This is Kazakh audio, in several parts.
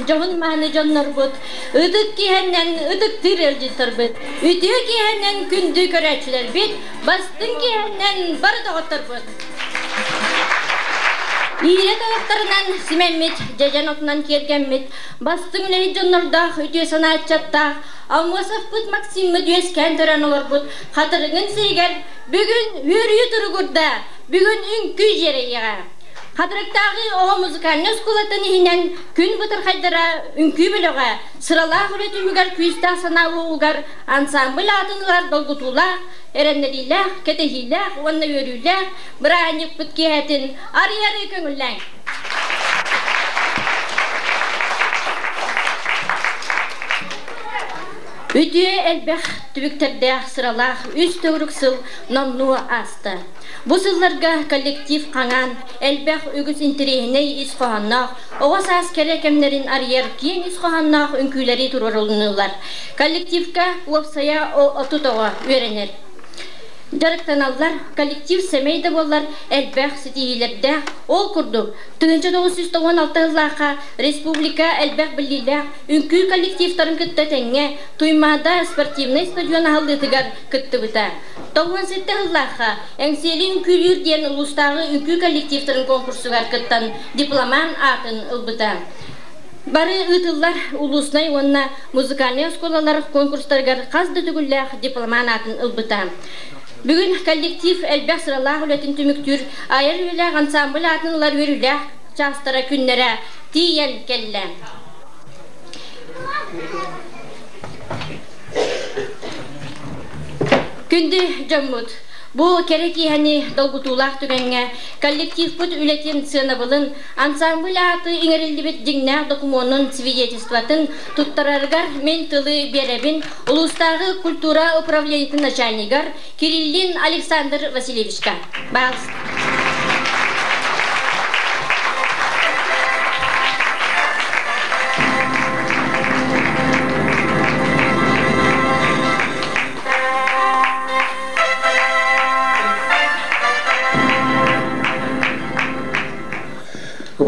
Johun mahını jonnorbut, ıdık kihenden ıdık tırel jitarbut, ütüye kihenden kündü köreçler bit, bastın kihenden barı dağıtarbut. İyile dağıtlarından simemmit, Jajanok'tan kergenmit, bastın ülehi jonnorda, ütüye sanatçatta, Almasaf put Maksim müdüyes kendiren olarbut, hatırının seyger, bugün hürüyü turgurda, bugün ünkü jereye. Hadırıktағы oğa müzikalini öskulatanı hinen gün bıtır haydara ünkü bölüge sıralar üretümüger küyüsta sanağı ugar ansambıl atınılar dolgutula erenleriyle, ketehiyle, onunla yörüyle bırağınık bütkeyetin arı köngüllen. Ütüye elbək tübükterde sıralar üst tövrük sıl nomnu astı. Bu sıllarga kollektiv qanan elbək ügüs interehine isqohannaq, oğaz askeri kemlerin arıyer kiyen isqohannaq ünküleri turarılınırlar. Kollektivka uapsaya o tutoğa öğrenir. Jarıktanallar, kollektiv semeyde bollar elbək sitihilerde ol kurdu. 1996 yıllarga Respublika elbək billiler ünkü kollektivtarın kıtta tenge tuymada sportivnay stadiona haldıtıgar kıttı bita. 97 yıllarga engseli ünkülür diyen ulustağı ünkü kollektivtarın konkursugar kıttan diploman atın ılbıta. Barı ıtıllar ulusnay onna muzikalne skolalar konkurslargar kazdı tügüller diploman atın ılbıta. Bugün kollektiv elbək sıralar ületin tümüktür, ayar üyeler ansambıl atınlar yürüler, çastara künlere diyen kelle. Kündü Cammut. Bu kereki hani dolgutulak tügenge kollektiv put ületin sınavılın ansambıl atı inerildi bit dinler dokumonun свидетельстватын tuttarargar men tılı berebin ulustağı kultura upravleniyatin начальнигар Kirillin Aleksandr Vasilievичка. Bağız.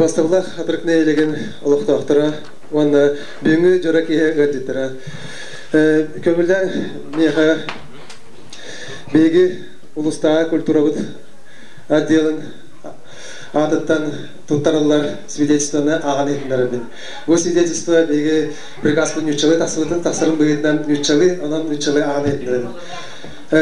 Бастырлах атыркны элеген олуктактыра, ванна бүгүнкү жоракие өдүтүрө. Көмүлдөн меха беги улустаа культурабыт отделын атыттан туттарылар свидетельствоны аган этиндербин. Бу свидетельство беги приказ нючалы тасыбытын тасырын быйытынан нючалы, анан нючалы аган этиндербин.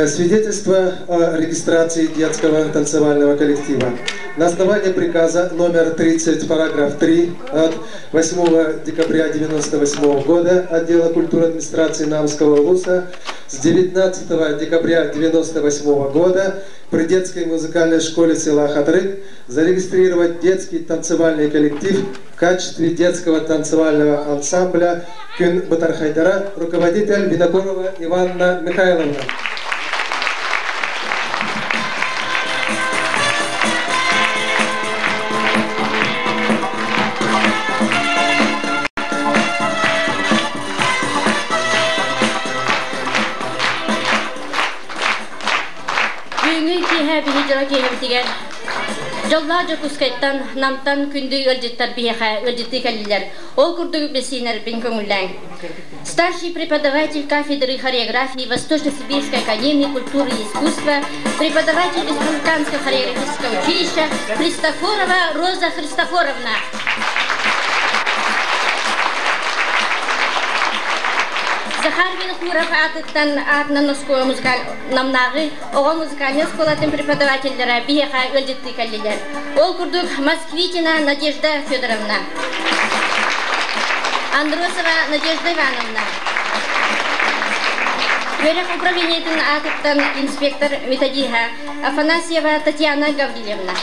Свидетельство о регистрации детского танцевального коллектива. На основании приказа номер 30, параграф 3 от 8 декабря 1998 года отдела культуры администрации Намского улуса с 19 декабря 1998 года при детской музыкальной школе села Хадрык зарегистрировать детский танцевальный коллектив в качестве детского танцевального ансамбля Кюн Батархайдара, руководитель Винокурова Иванна Михайловна. Büyüğü kihe bihi jara kihemtigen. Жоллажа кускайттан намтан күнді өлжеттар бияха өлжетті кәлілер. Ол күрдігі бесинер бен көңілләң. Старший преподаватель кафедры хореографии Восточно-Сибирской академии культуры и искусства, преподаватель Республиканского хореографического училища Христофорова Роза Христофоровна. Захар Винокуров атна Носкоя намнағы оған музыкальный школатын преподавательдері бияға өлдетті кәлелер. Ол күрдік Москвитина Надежда Федоровна, Андросова Надежда Ивановна, Верех управлениетін атыттан инспектор методиха Афанасьева Татьяна Гаврилевна.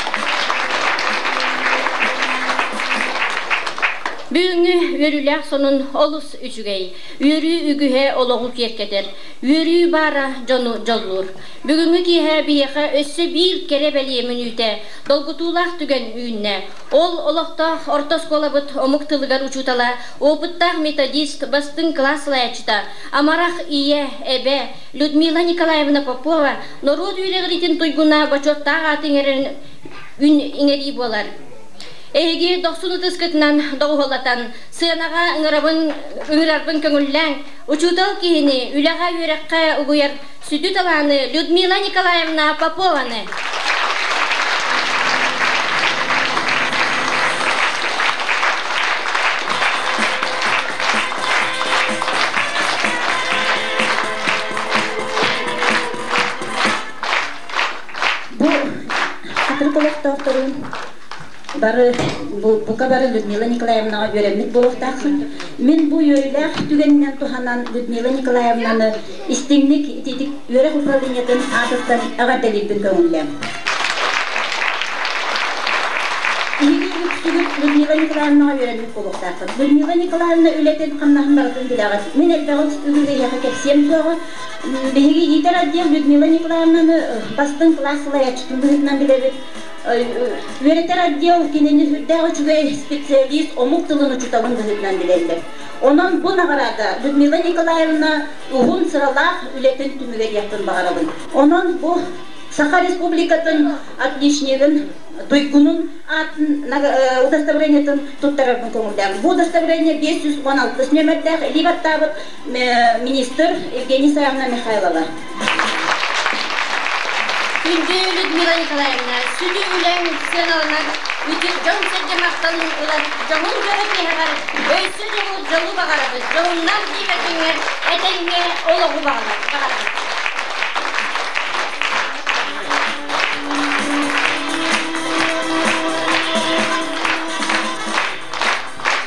Büyüğü örülək sonun olus üçügey, örü ügühe oloğu kerkeder, örü bara jonu jolur. Bugünkü kihe biyeğe össü bir kere beliyemün üte, dolgutulaq tügen üyünne. Ol oloqtaq orta skolabıt omuktılıgar uçutala, opıttaq metodist bastın klaslayachita, amaraq iye, ebe, Людмила Николаевна Попова, народ üyleğritin tuyguna baçottaq atın erin ün ingeri bolar. Эге 90 кытынан доголатан сынага ыңырабын көңүлләң учутал кийини үлага үрәккә угуяр сүдү таланы Людмила Николаевна Попованы. Бу катыркылыктан Бары бары Людмила Николаевнаға өремет болуқтақын. Мен бұл өйләқ түгеннен туханан Людмила Николаевнаны истемнік тетік өрек управлениетін атықтан ағадалипін көңілем. Людмила Николаевнаға өремет болуқтақын. Людмила Николаевна өлетен қамнағын барытын білағыз. Мен әлбәғыз үгіге яқы кәпсем соғы. Беге етер аддел Людмила Николаевнаны бастың классылай ачытын бұғытынан білебет. Веретер отдел киненизмдегі чугай специалист омук тылын учуталын бұзытынан білелер. Онан бұл нағарада Людмила Николаевна ұғын сыралақ үлетін түмігер яқтын бағарабын. Онан бұл Саха Республикатын отличнегін Туйкунун удостоверениетін туттарабын көңілден. Бұл удостоверение 516 нөмірдәғ Ливаттабыт министр Евгения Саевна Михайлова. Күнді Людмила Николаевна, сүлі үләң сеналына үтір жон сәлде мақталын ұлар, жоңын көріп еғар, өйсі жоңын жолу бағарабыз, жоңыннан дейіп әтіңер, әтәңе олығы бағарабыз.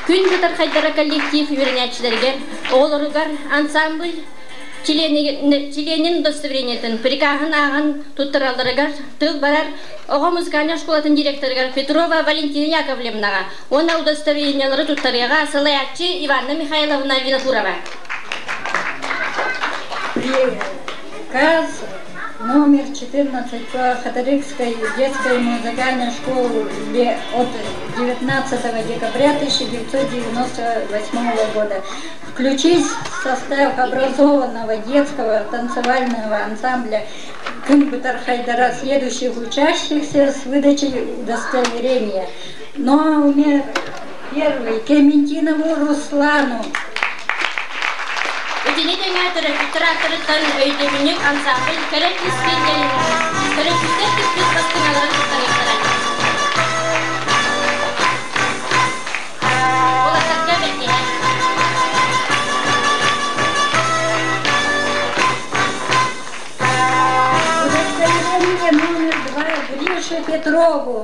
Күн жатар қайдара коллектив үйренәтшілерге, оғылырығар ансамбль, Чиленин удостоверениетін прикағын ағын тұттыралдырығар тыл барар оға музыкальный школатын директорығар Петрова Валентина Яковлевнаға, оны удостоверениялары тұттырыға Салаятчы Иванна Михайловна Винокурова. Приказ номер 14 по Хатарыкской детской музыкальной школе от 19 декабря 1998 года. Включить в состав образованного детского танцевального ансамбля Кымбытар Хайдара следующих учащихся с выдачей удостоверения. Номер 1 Кементинову Руслану. Өтінетін тракторыттан өйдемінік ансамбль кәрәпістер кіспес бастыңаларын тұттарықтырады. Олатарда бәкене. Удостоверение номер 2 Грише Петрову.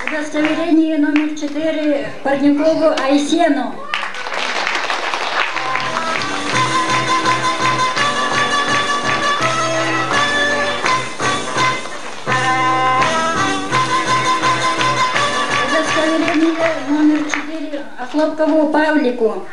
Удостоверение номер 4 Парникову Айсену. Удостоверение номер 4 Охлопкову Павлику.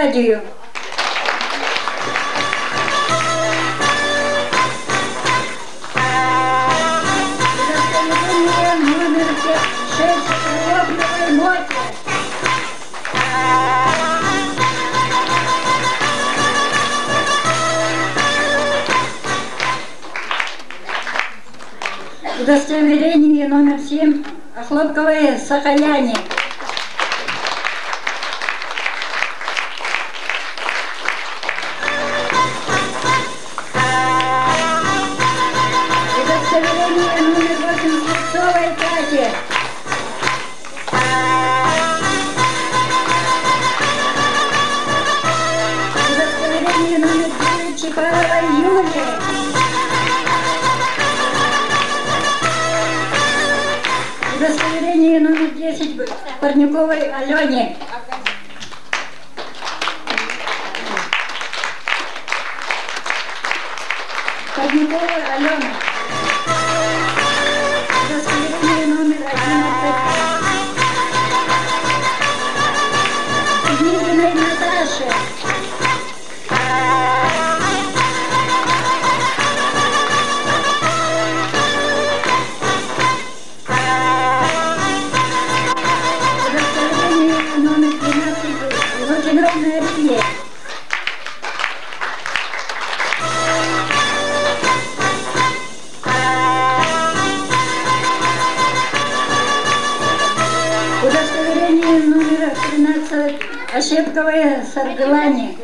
Аркадию. Удостоверение номер 6 Крыловновой Моте. Удостоверение номер 7 Хлопковой Сахаляне. Удостоверение номер 8 Слепцовой Кате. Удостоверение номер 9 Чапаевой Юлии. Удостоверение номер 10 Парниковой Алене. Парниковой Алене. Удостоверение номер 11 Княгиной Наташи. Удостоверение номер 12 Лукиной Марии. Удостоверение номер 13 Ощепковой Саргалане.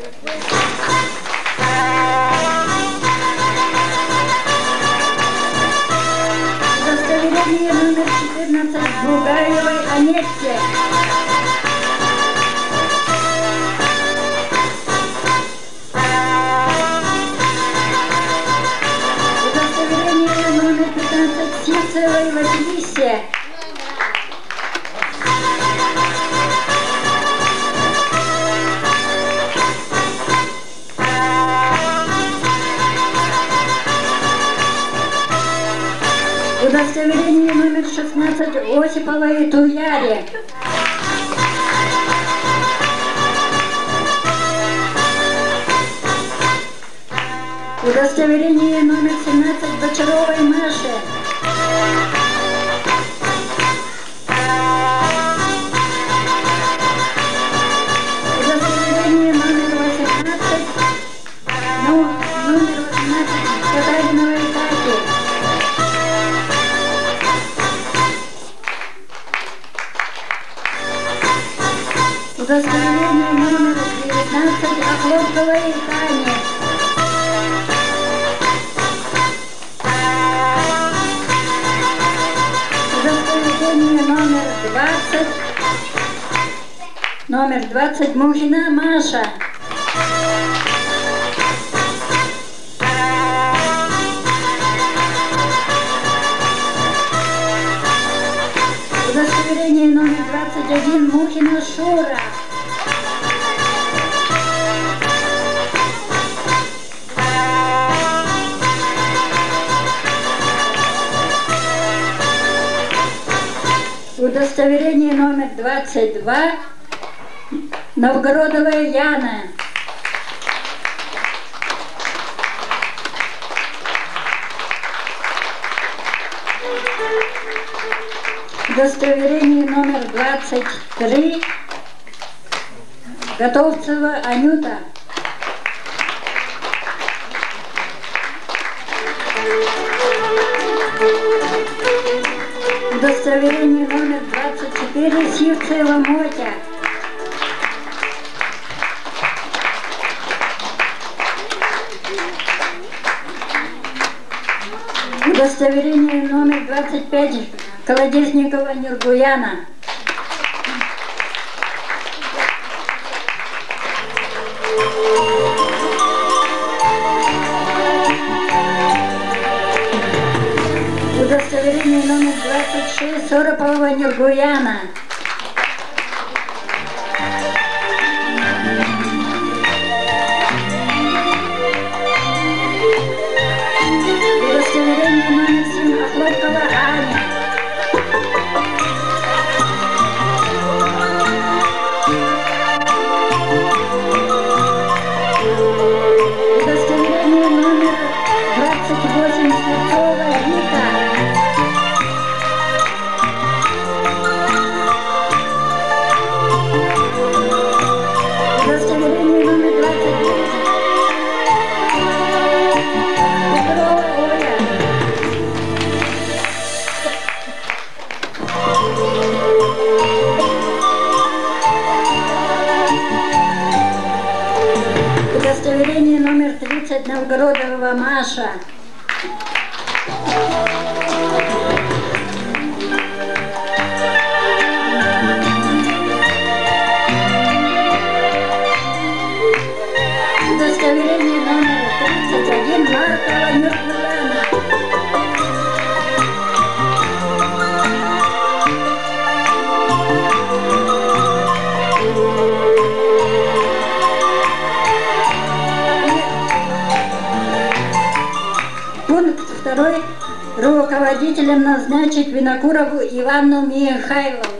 Удостоверение номер 14 Бугаевой Анетте. Удостоверение номер 15 Сивцевой Василисе. Удостоверение номер 16 Осиповой Туяре. Удостоверение номер 17 Бочаровой Маше. Удостоверение номер 18 Катариновой Кати. Удостоверение номер 19 Охлопковой Тане. Удостоверение номер 20 Мухина Маша. Удостоверение номер 21 Мухина Шура. Удостоверение номер 22 Новгородовая Яна. Удостоверение номер 23 Готовцева Анюта. Удостоверение номер 24 Сивцева Мотя. Удостоверение номер 25 Колодезникова Нюргуяна. Удостоверение номер 26 Соропова Нюргуяна. Удостоверение номер 7 Охлопкова Аня. Удостоверение номера 31 Маркова Юркулана. Пункт 2. Руководителем назначить Винокурову Иванну Михайловну.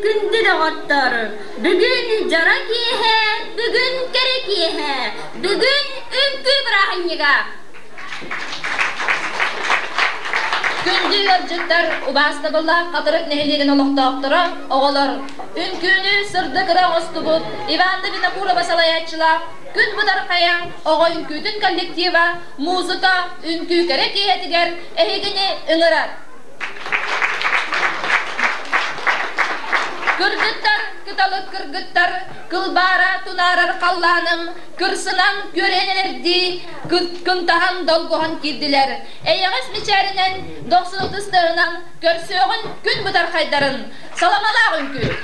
Gündür ağıtlar, bugün jara kiyehe, bugün kere kiyehe, bugün ünkü bırakınıga. Gündü yolcuklar, ubasta bolla katırık nehirliğin oluqtaqtıra, oğular, ünkünü sırdı kıran ostubut, Ivan'da Vinokura basalayatçılar, gün budar kayan, oğu ünküdün kollektiva, muzika, ünkü kere kiyetiger, ehegini ıngırar. Kırgıttar, kıtalık kırgıttar, kılbara tunarar kallanım, kırsınan görenelerdi, kıntahan dolguhan kirdiler. Eyyağız miçerinen, 96'slarından, görsüğün gün budar kaydarın. Salamala ünkü.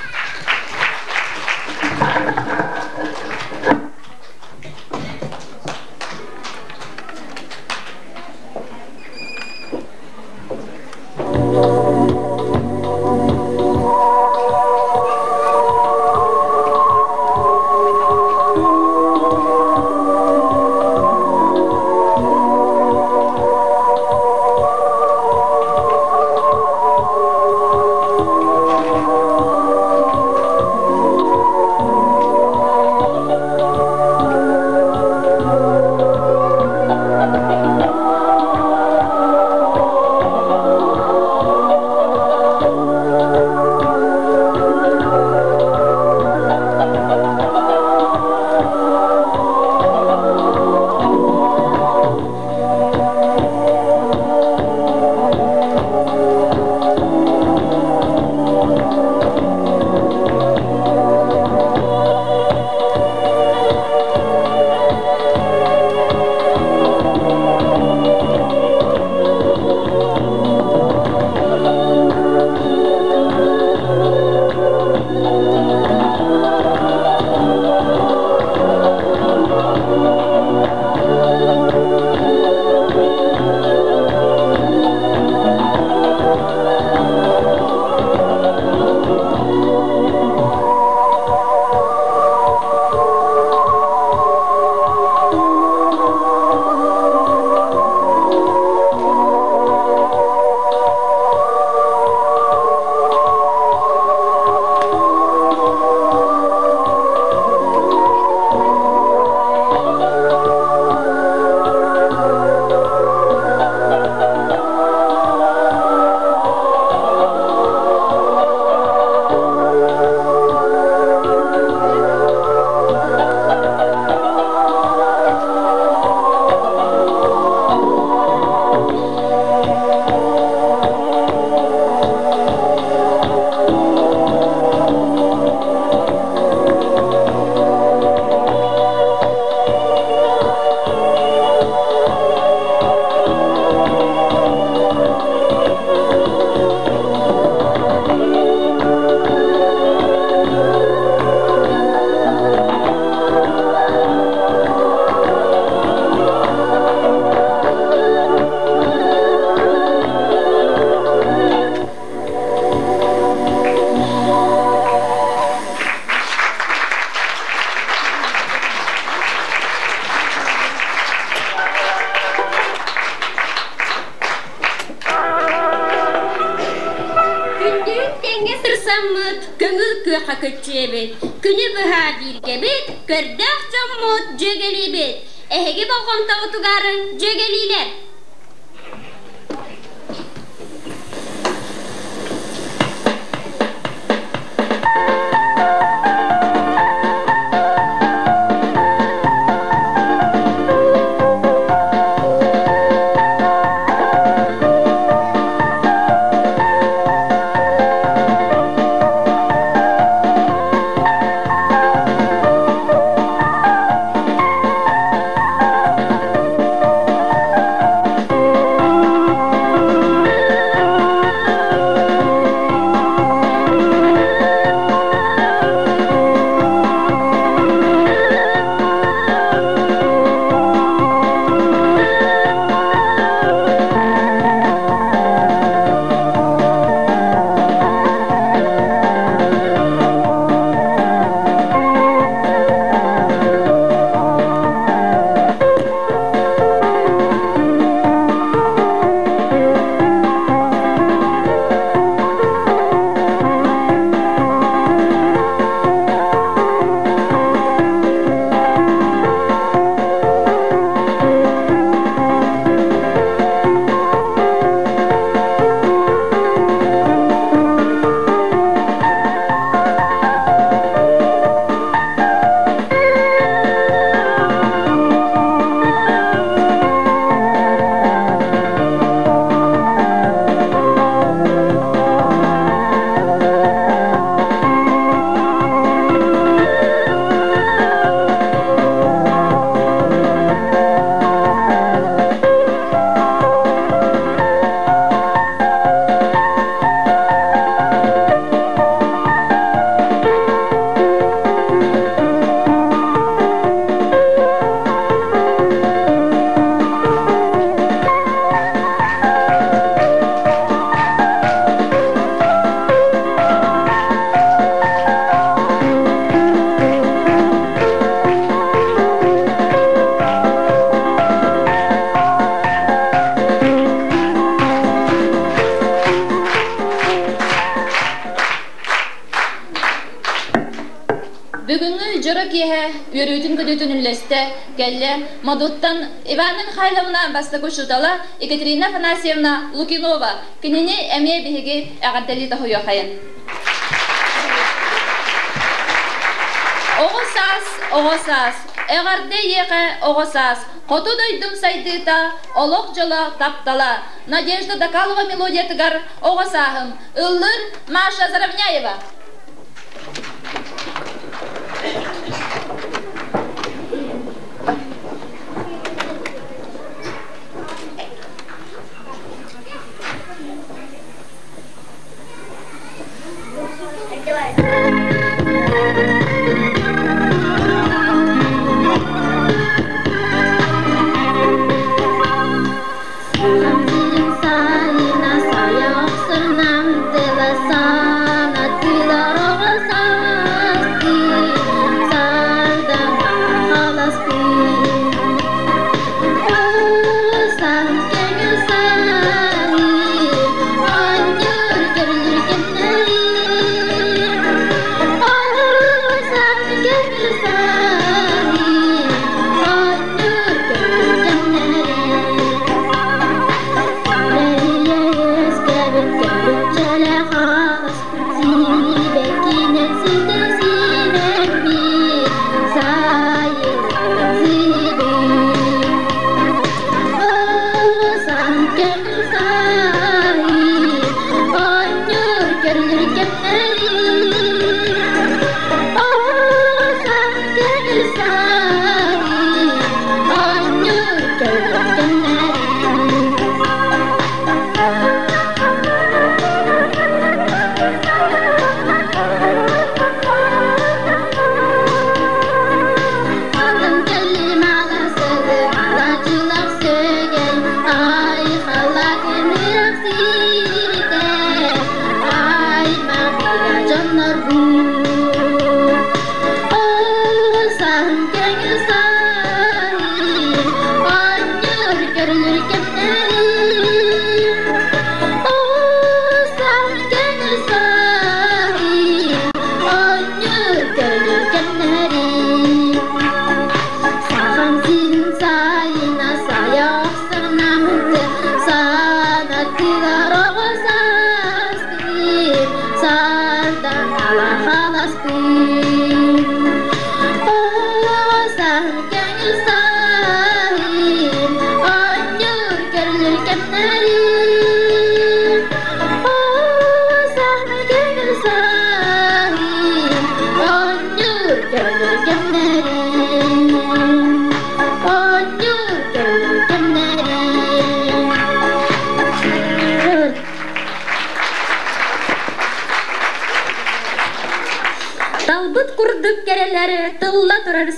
Hakıçebet, günü bahadir gebet, kırdak çamut cegelibet. Ehegi balkon tavutugarın cegeliler. Жорокеhe yürütün ködütün ünleste gelle Maduttan Ivana Mikhailovna Bastakoshutala Ekaterina Afanasyevna Lukinova kinini emye bihigi agadali tahoyo khayan. Oğosas, eğarde yeke oğosas, kotu doydum saydıta, olok jola taptala, Надежда Дакалова мелодия тыгар оғосахым, ыллыр Маша Заравняева.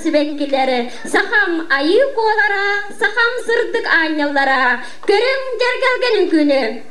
Sibekkileri, saham ayı kolara, saham sırdık aynalara, görüm gergelgenin günü.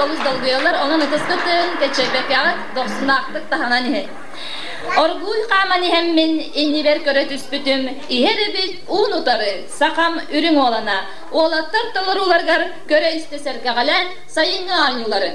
oluz dalgıyorlar. Onun ıtıskıtın keçebekağıt 90'lık tahanan ihe. Orguy qamani hemmin inniber köret üspütüm, iheribit un utarı, sakam ürün olana, oğlattar talar ulargar köre isteser kağalen sayıngı anyuları.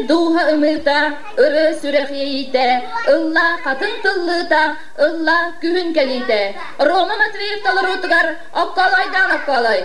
duha ımırta, ırı sürehiyite, ılla katın tıllıta, ılla kühün kelite. Roma Matveyev talar otugar, okkalaydan okkalay.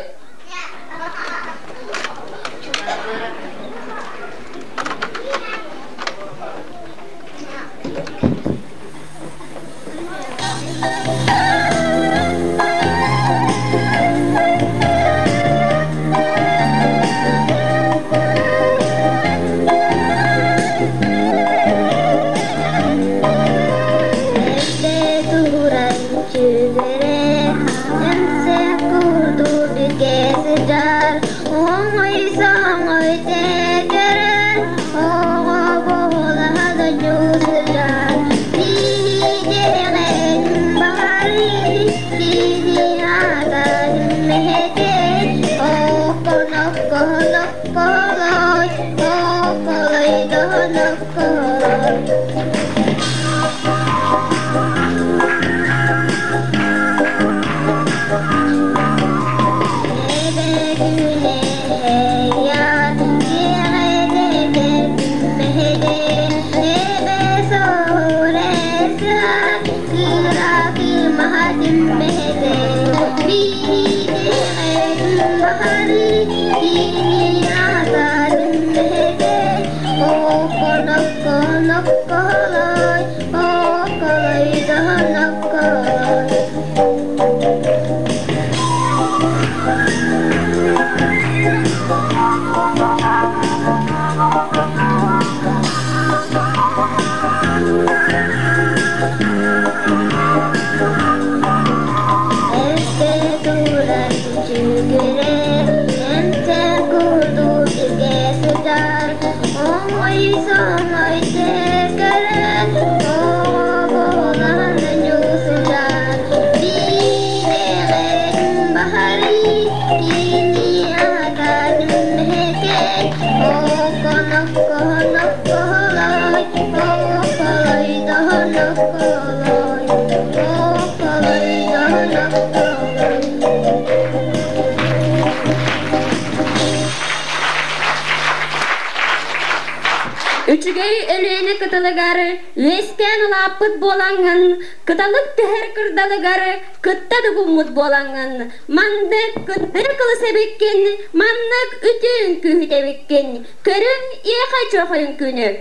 Üçügey elene kıtalıgarı, üesken ulapıt bolangan, kıtalık teher kırdalıgarı, kıttadı gummut bolangan, mandık kıttır kılı sebekken, mandık ütün kühütebekken, körün yeha çoğun günü.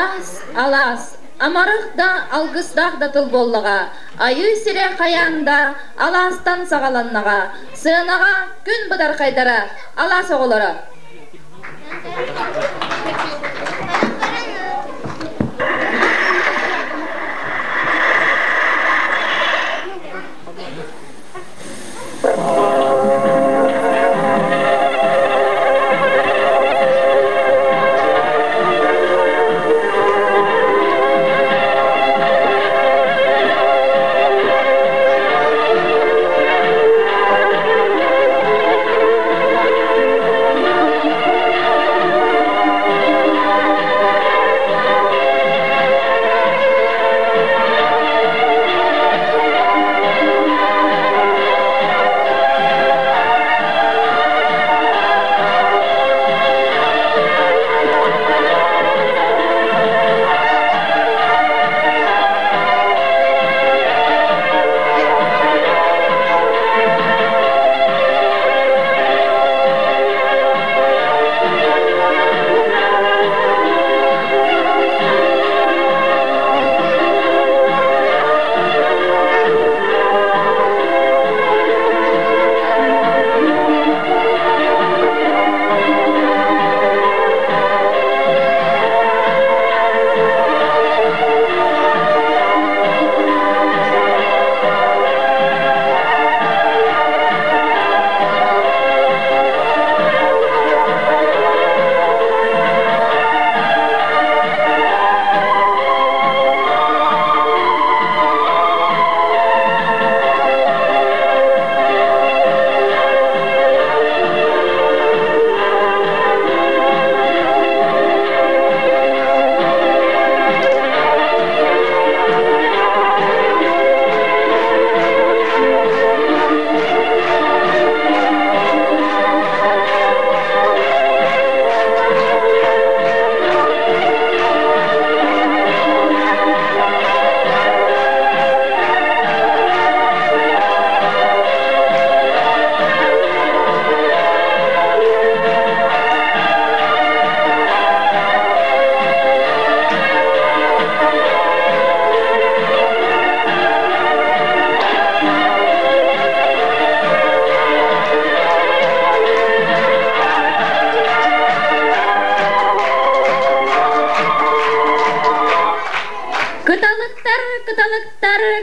Алас, амарық да алғыстақ да тұл боллыға, айы сире қаянда аластан сағаланнаға, сынаға күн бұдар қайдара, алас оғылары.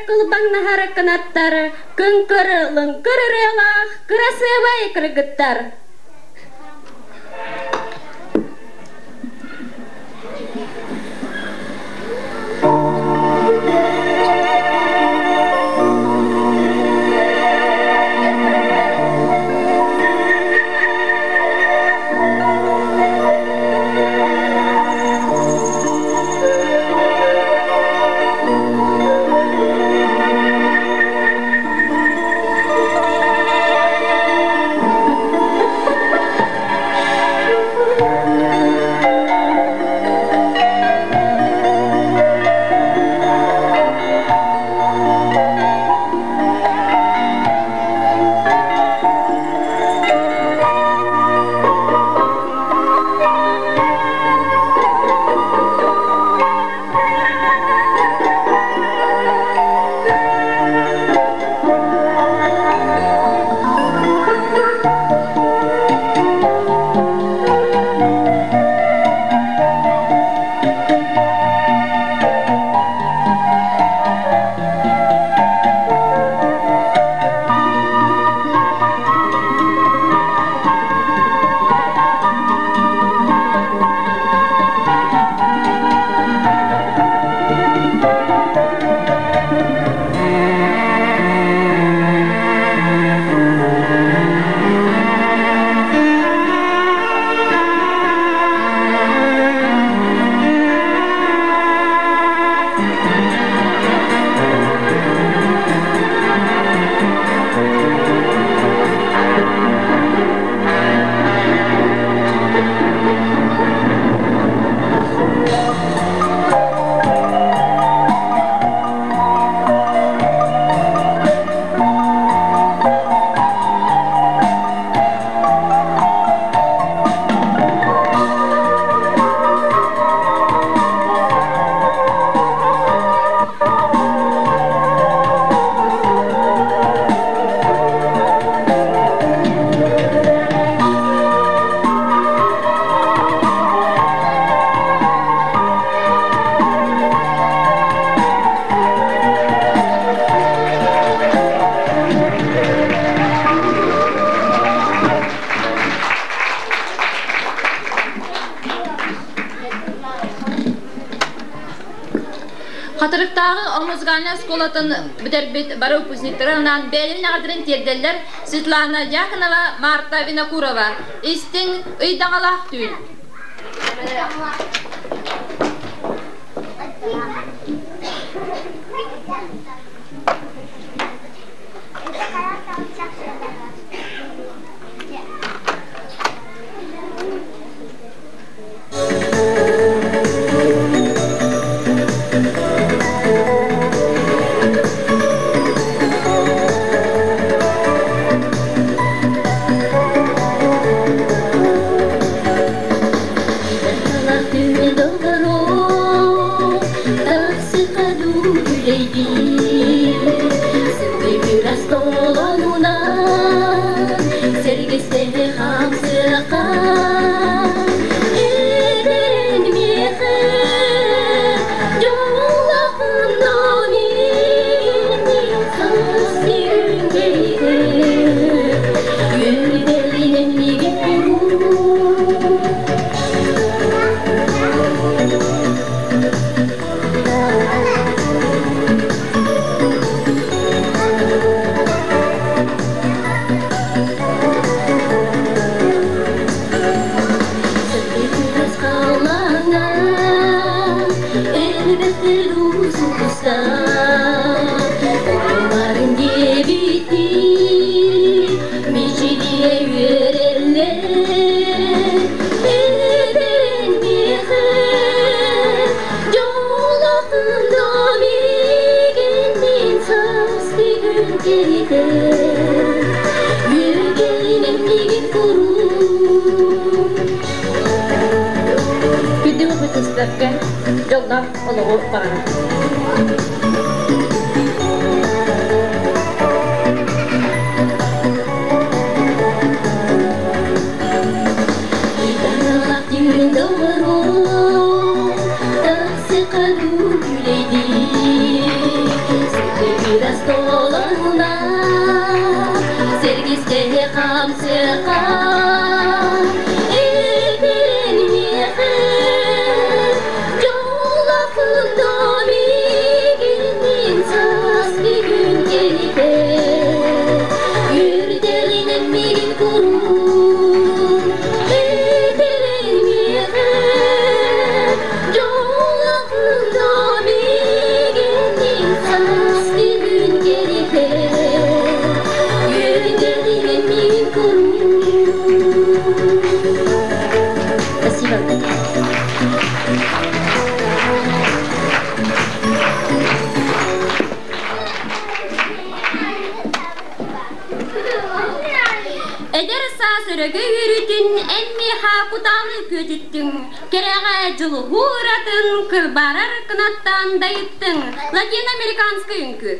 Кылбаң нахар канаттар, кынкыр лынкыр релах, красивый кыргыттар. Сырттағы Омузгана сколатын бүтербет бары выпускниктарынан бәлемін ағдырын терделер Светлана Яхонова, Марта Винокурова. Истің үйдаңалақ түйін. Yolda olur bana. Жылғуратын кырбарар кынаттан дайыттың латиноамериканский үнкі.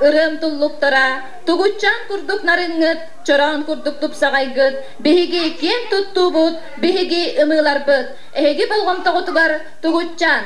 ырым туллуктара, тугуччан курдук нарынгыт, чоран курдук тупсагайгыт, беһиги кем туттубут, беһиги ымыларбыт, эһиги болгомтогутугар тугуччан.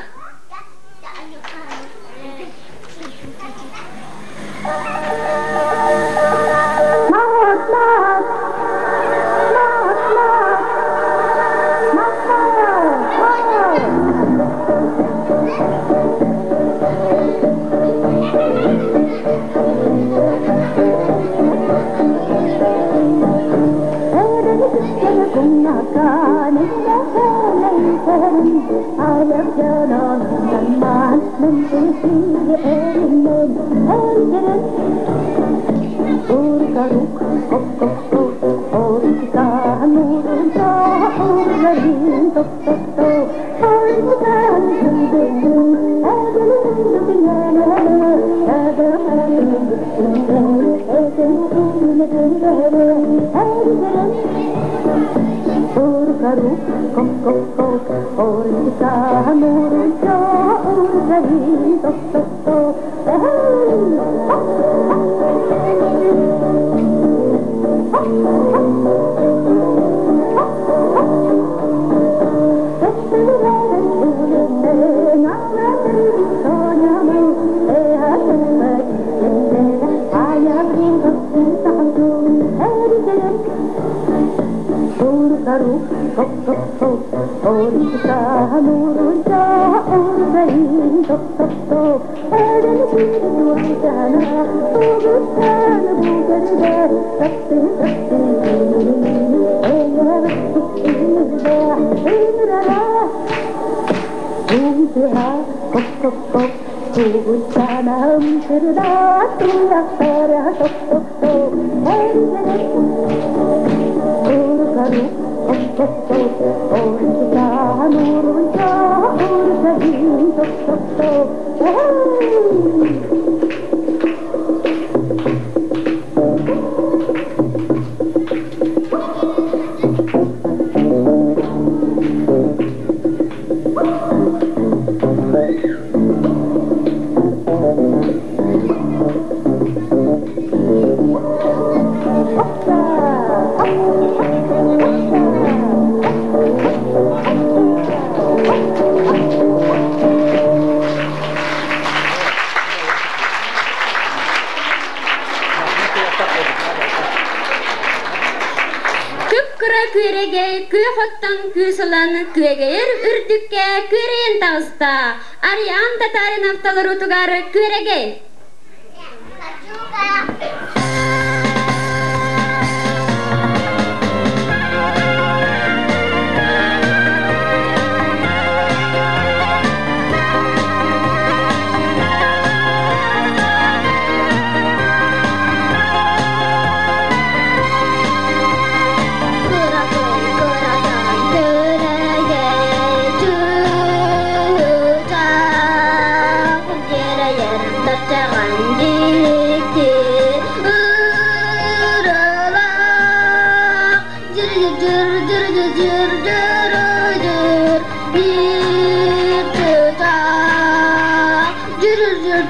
Küegeyer ürdükке küreyen tağısta, arayan tatarın haftalar otugar küregey.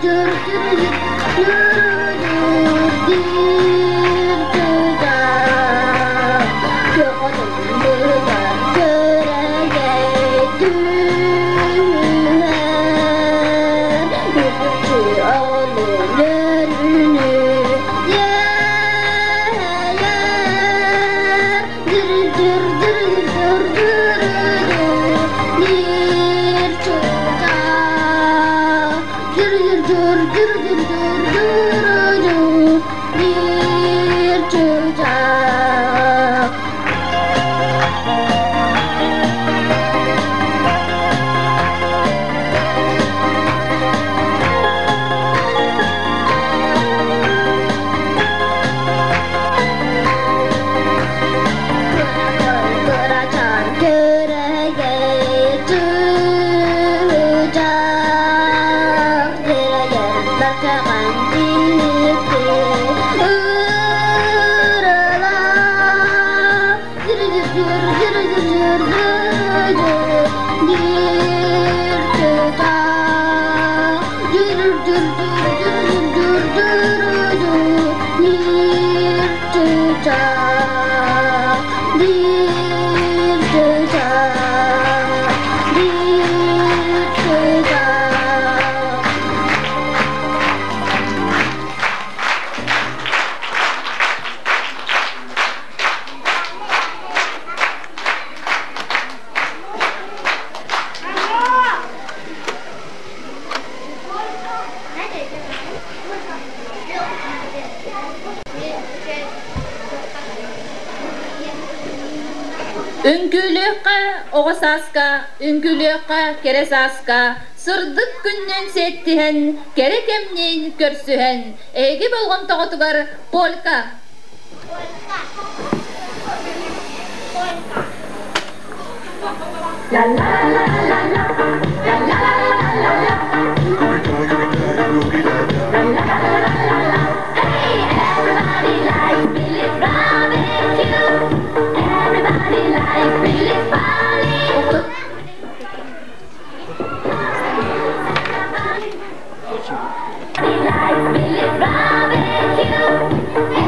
dur Üngülüqqa oğasaska, üngülüqqa keresaska, sırdık günnen settihen, kerekemnen körsühen, egi bolğan toğutugar polka. La la la la la, la la la la la, hey, everybody likes Billy's barbecue. Everybody likes Billy's barbecue. Everybody likes Billy's barbecue.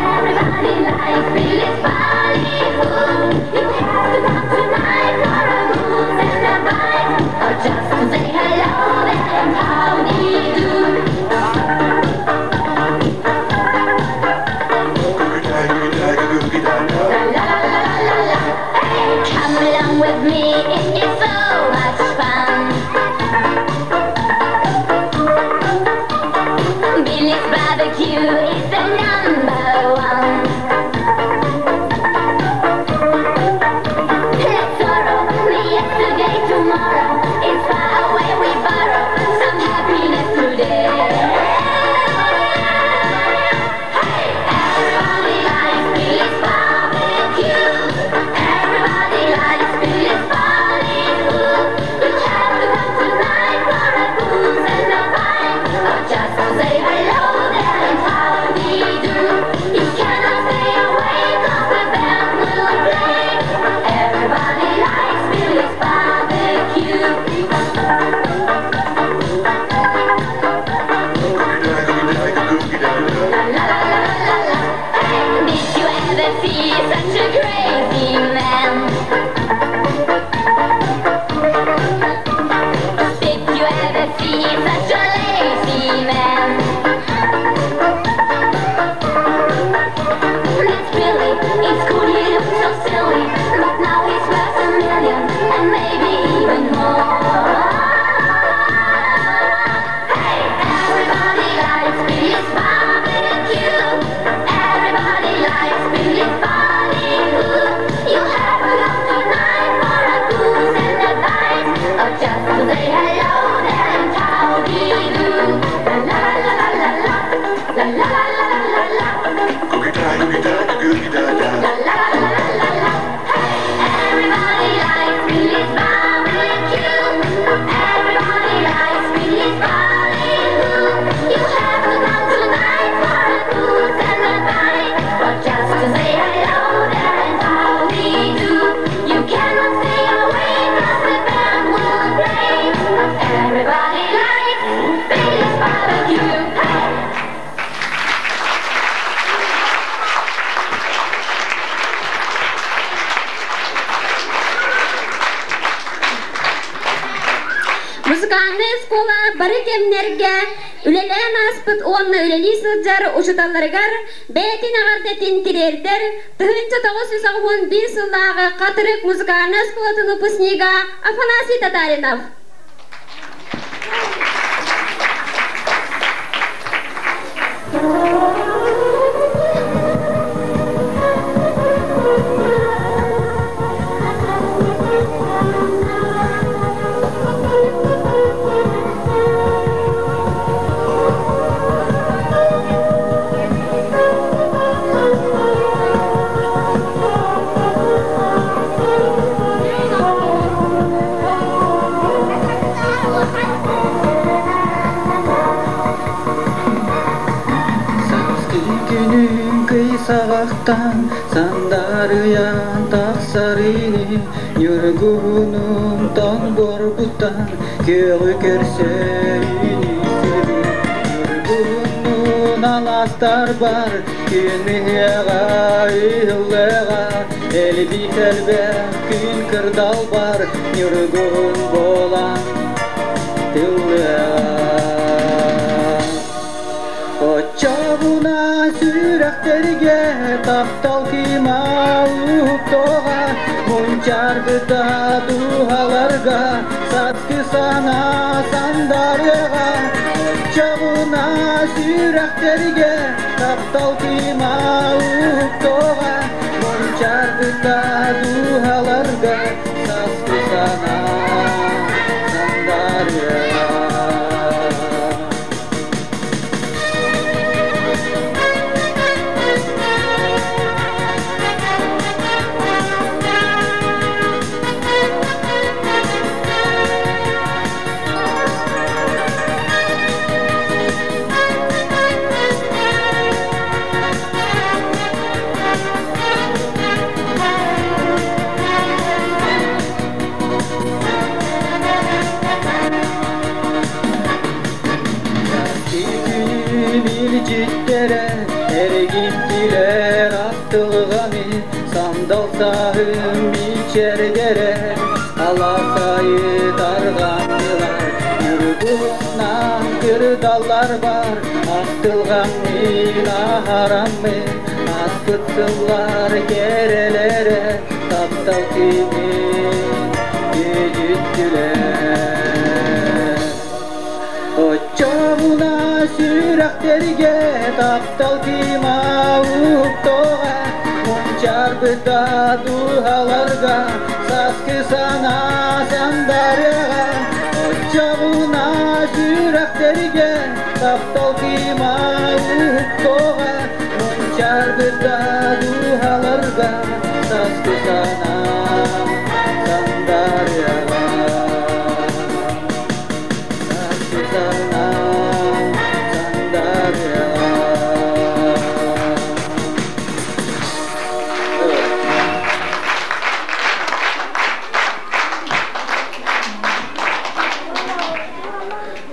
Everybody likes Billy's barbecue. You have to come tonight for a booze and a bite, or just to say hello and how do you do? Come along with me, it's so much fun. Billy's barbecue is the #1. Let's sorrow the yesterday, tomorrow. It's far away, we borrow some happiness today. Hey, everybody likes Billy's barbecue. Everybody likes Billy's barbecue. You have to come tonight for a booze and a bite, or just to say hello there and how do you do? You cannot stay away 'cause the band will play. Everybody likes Billy's barbecue. La la la la la la. Did you ever see such a crazy man? Did you ever see such a lazy man? That's Billy, it's cool, he looks so silly, but now he's worth $1 million, and maybe even more. Hey, everybody likes Billy's barbecue. Everybody likes Billy's barbecue. You have to come tonight for a booze and a bite, or just to say hello there and how do you do? La la la la la la, la la la la la la, la la la la la. Hey, everybody likes Billy's barbecue. Everybody likes Billy's barbecue. You have to come tonight for a booze and a bite, or just to say hello there and how do you do? You cannot stay away 'cause the band will play. Everybody likes Billy's barbecue. Hey. Музыкальная школа бары кемнерге үлелен аспыт онна үлели сылжар ушуталарыгар бәтин ағардетін тирердер тыгынча 911 сылдағы қатырык музыкальная школа выпускнига Афанасий Татаринов. Sağaktan sandarıyan taksarını Yürgünüm tan borbutan Köyü kerseyini Yürgünün alastar bar Künmühega ihullega Elbi telbe kün kırdal bar Yürgün bolan tillega Koçabuna sürekterge Taptal kima uhtoga Muncar bıda duhalarga Satkı sana sandaryaga Koçabuna sürekterge Taptal kima uhtoga Muncar bıda duhalarga Satkı sana sandaryaga Ergittiler attılgani Sandal sahım içergere Alasayı dargandılar Yürgünan kırdallar var Attılgan mina haram mı Askıttılar kerelere Taptal kimi gecittiler Koçabuna sürekterge Taptal kima uhtoga Muncar bıda duhalarga Saskı sana sandaryaga Koçabuna sürekterge Taptal kima uhtoga Muncar bıda duhalarga Saskı sana sandaryaga Saskı sana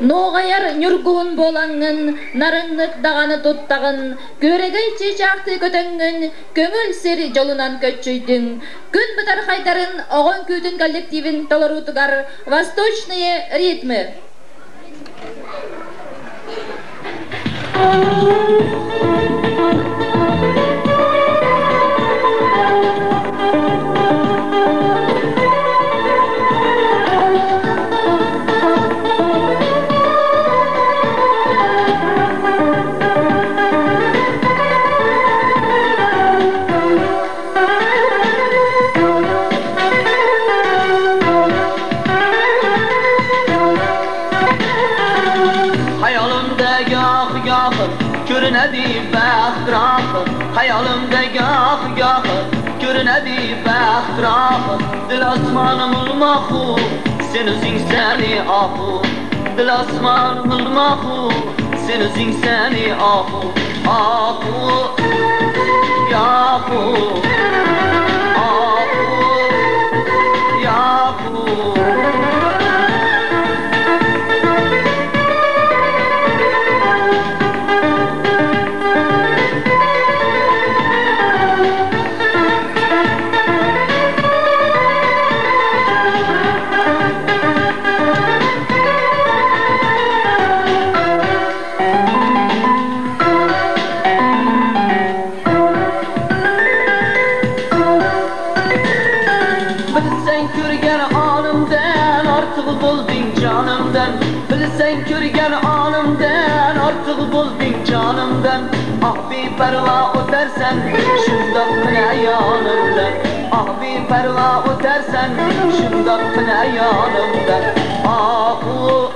Noğayar nürgün bolanın, narınlık dağını tuttağın, göregey çeçaktı kötöngün, köngül seri jolunan köççüydün. Gün bıtar haydarın, oğun kütün kollektivin tolarutugar, Восточные ритмы. Görünedi bəxtrafı Hayalimdə gah Görünedi bəxtrafı Dil asmanım ulmaqu Sen özün səni ahu Dil asmanım ulmaqu Sen özün səni ahu Ahu Yahu Ahu Yahu Bilsen körgen anımdan artık buldun canımdan Ah bir perla ötersen şundan mine yanımdan Ah bir perla ötersen şundan mine yanımdan Ahu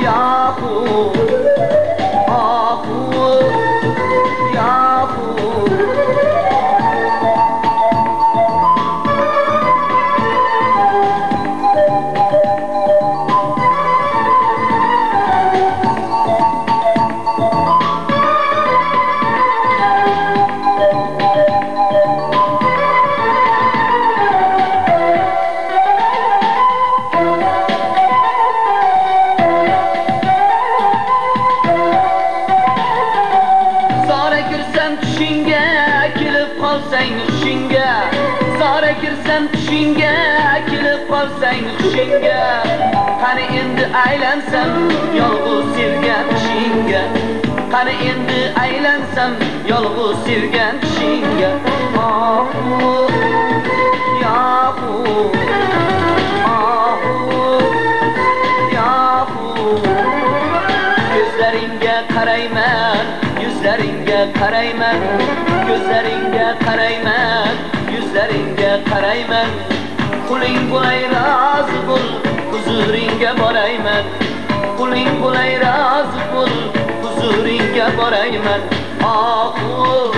Yahu Ahu Yahu düşinge kilip kalsan düşünge Hani indi eğlensem yolgu sirgen düşünge Hani indi eğlensem yolgu sirgen düşünge Ahu yahu Ahu yahu Gözleringe karayman Yüzleringe karayman Gözleringe karayman Yüzleringe karayman Kuling bulay razı bul Huzuringe borayman Kuling bulay razı bul Huzuringe borayman Ahu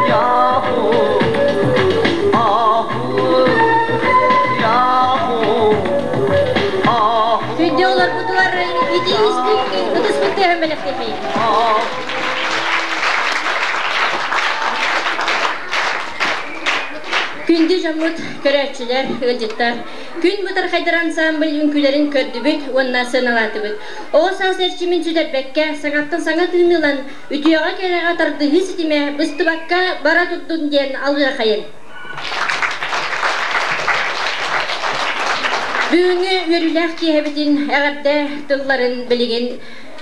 yahu Ahu yahu Ahu Videolar kutular idi isti hem belek tepeyi. Күнді жамыт көрәтшілер, ылжыттар. Күн бұтар қайдар ансамбль үңкілерін көрдібіт, онна сыналаты бұт. Оғы саңсерчімін сүдербәкке, саңаттың саңа түймілан, үтіяға кәріға тарды сетіме, бұстыбаққа бара тұттың ден алғыр қайын. Бүгінгі өріләқ кейбетін әғарда тұлларын білеген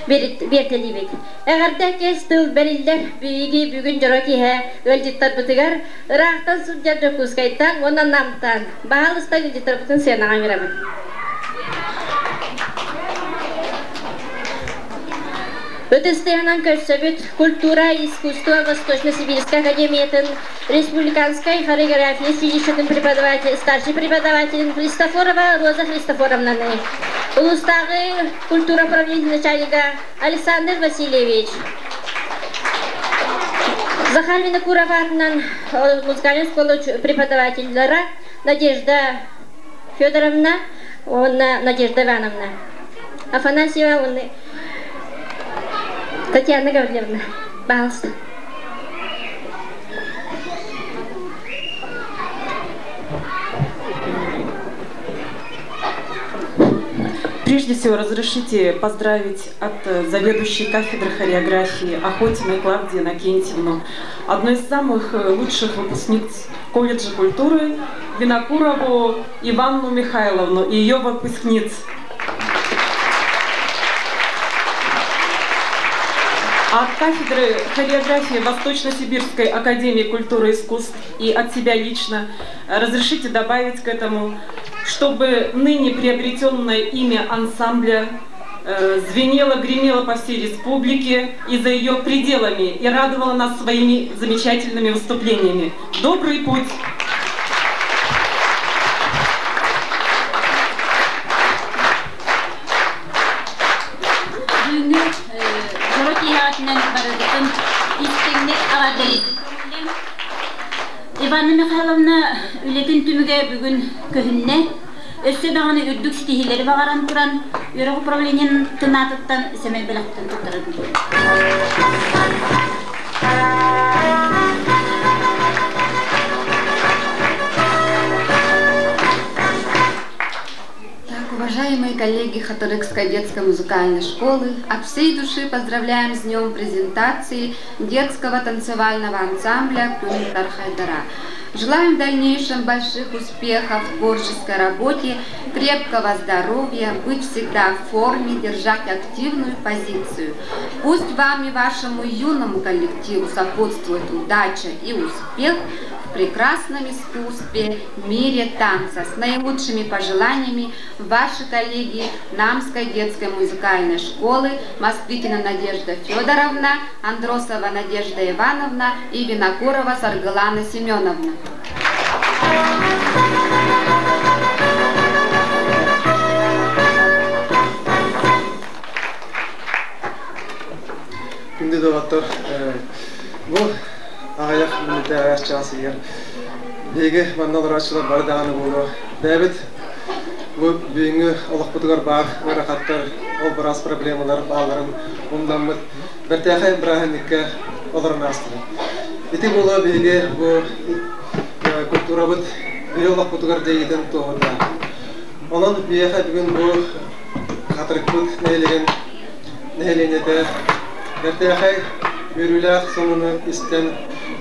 бертели бит. Әгәрдә кес тыл бәрилләр бүгін жора киһә, өлҗиттар бутыгар, рахтан судҗа җокускайтан, оннан намтан. Баһалыста өлҗиттар бутын сенага мирабы. Өтестеянан көрсөбүт культура и искусство Восточно-Сибирской академиятын республиканской хореография училищетин преподаватель, старший преподаватель Христофорова Роза Христофоровнаны. Улустагы культура управления начальника Александр Васильевич. Захар Винокурова атынан музыкальный школы преподавательлары Надежда Федоровна, Надежда Ивановна. Афанасьева, Татьяна Гавриловна, пожалуйста. Прежде всего, разрешите поздравить от заведующей кафедры хореографии Охотиной Клавдии Иннокентьевну, одной из самых лучших выпускниц колледжа культуры, Винокурову Иванну Михайловну и ее выпускниц. От кафедры хореографии Восточно-Сибирской академии культуры и искусств и от себя лично разрешите добавить к этому, чтобы ныне приобретенное имя ансамбля звенело, гремело по всей республике и за ее пределами и радовало нас своими замечательными выступлениями. Добрый путь! Иванна Михайловна үлетін түміге бүгін көхінне өсі дағаны үрдік стихилері бағаран тұран өріқ управлениен тынатыттан сәмей біліқтін тұттырын. Уважаемые коллеги Хатырыкской детской музыкальной школы, от всей души поздравляем с днем презентации детского танцевального ансамбля «Кунтар Хайдара». Желаем в дальнейшем больших успехов в творческой работе, крепкого здоровья, быть всегда в форме, держать активную позицию. Пусть вам и вашему юному коллективу сопутствует удача и успех в прекрасном искусстве, мире танца. С наилучшими пожеланиями ваши коллеги Намской детской музыкальной школы Москвитина Надежда Федоровна, Андросова Надежда Ивановна и Винокурова Саргалана Семеновна. Күнде доғаттар, бұл ағаяқ мүнеті ағаш чағасы егер. Беге маңналар ашылар бардағаны болу. Дәбіт, бұл бүйінгі олық бұтығар бар, ғарақаттар, ол біраз проблемалар, бағларын, ондан бұд. Бір тәқай бірағынекке оларын астыры. Еті болу беге бұл культура бұд, бір олық бұтығар дейден тоғырда. Onun biyaha bugün bu hatırkut neylenede dertehay yürüler sonunu isten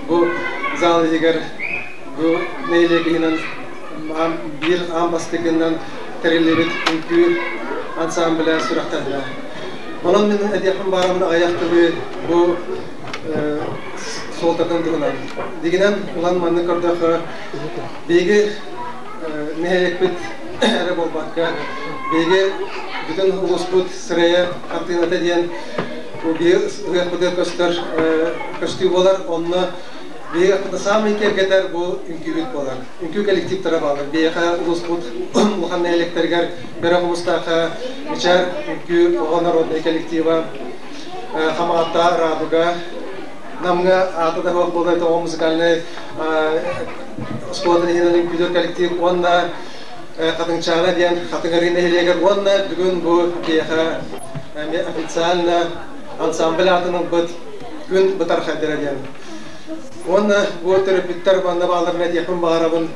bu zal diğer bu neylekinin bir ambastıkından terelebet ünkü ansambla sürahtanlar. Onun benim ediyapım bağımını ayaktığı bu soltadan durunan. Diginen ulan manı kardağı begi nehayek bit Arab olmakka begi bütün ulusbut sıraya artığına diyen bu bir hıyakıdır köster köstübolar onunla bir hıyakıda sami kergeter bu ünkü bolar. Ünkü kolektif tarafı alır. Bir hıyakı ulusbut muhan nehayekterger bera humustaqa biçar ünkü oğanar odne kolektiva Хамата Радуга. Намга атада хок болда то музыкальный складный хинелин күдер коллектив онна катыңчана диян катыңарин элегер онна бүгүн бу бияха официально ансамбль атының бит күн битар хадера диян. Онна бу терапевттер банда балдарына якын барабын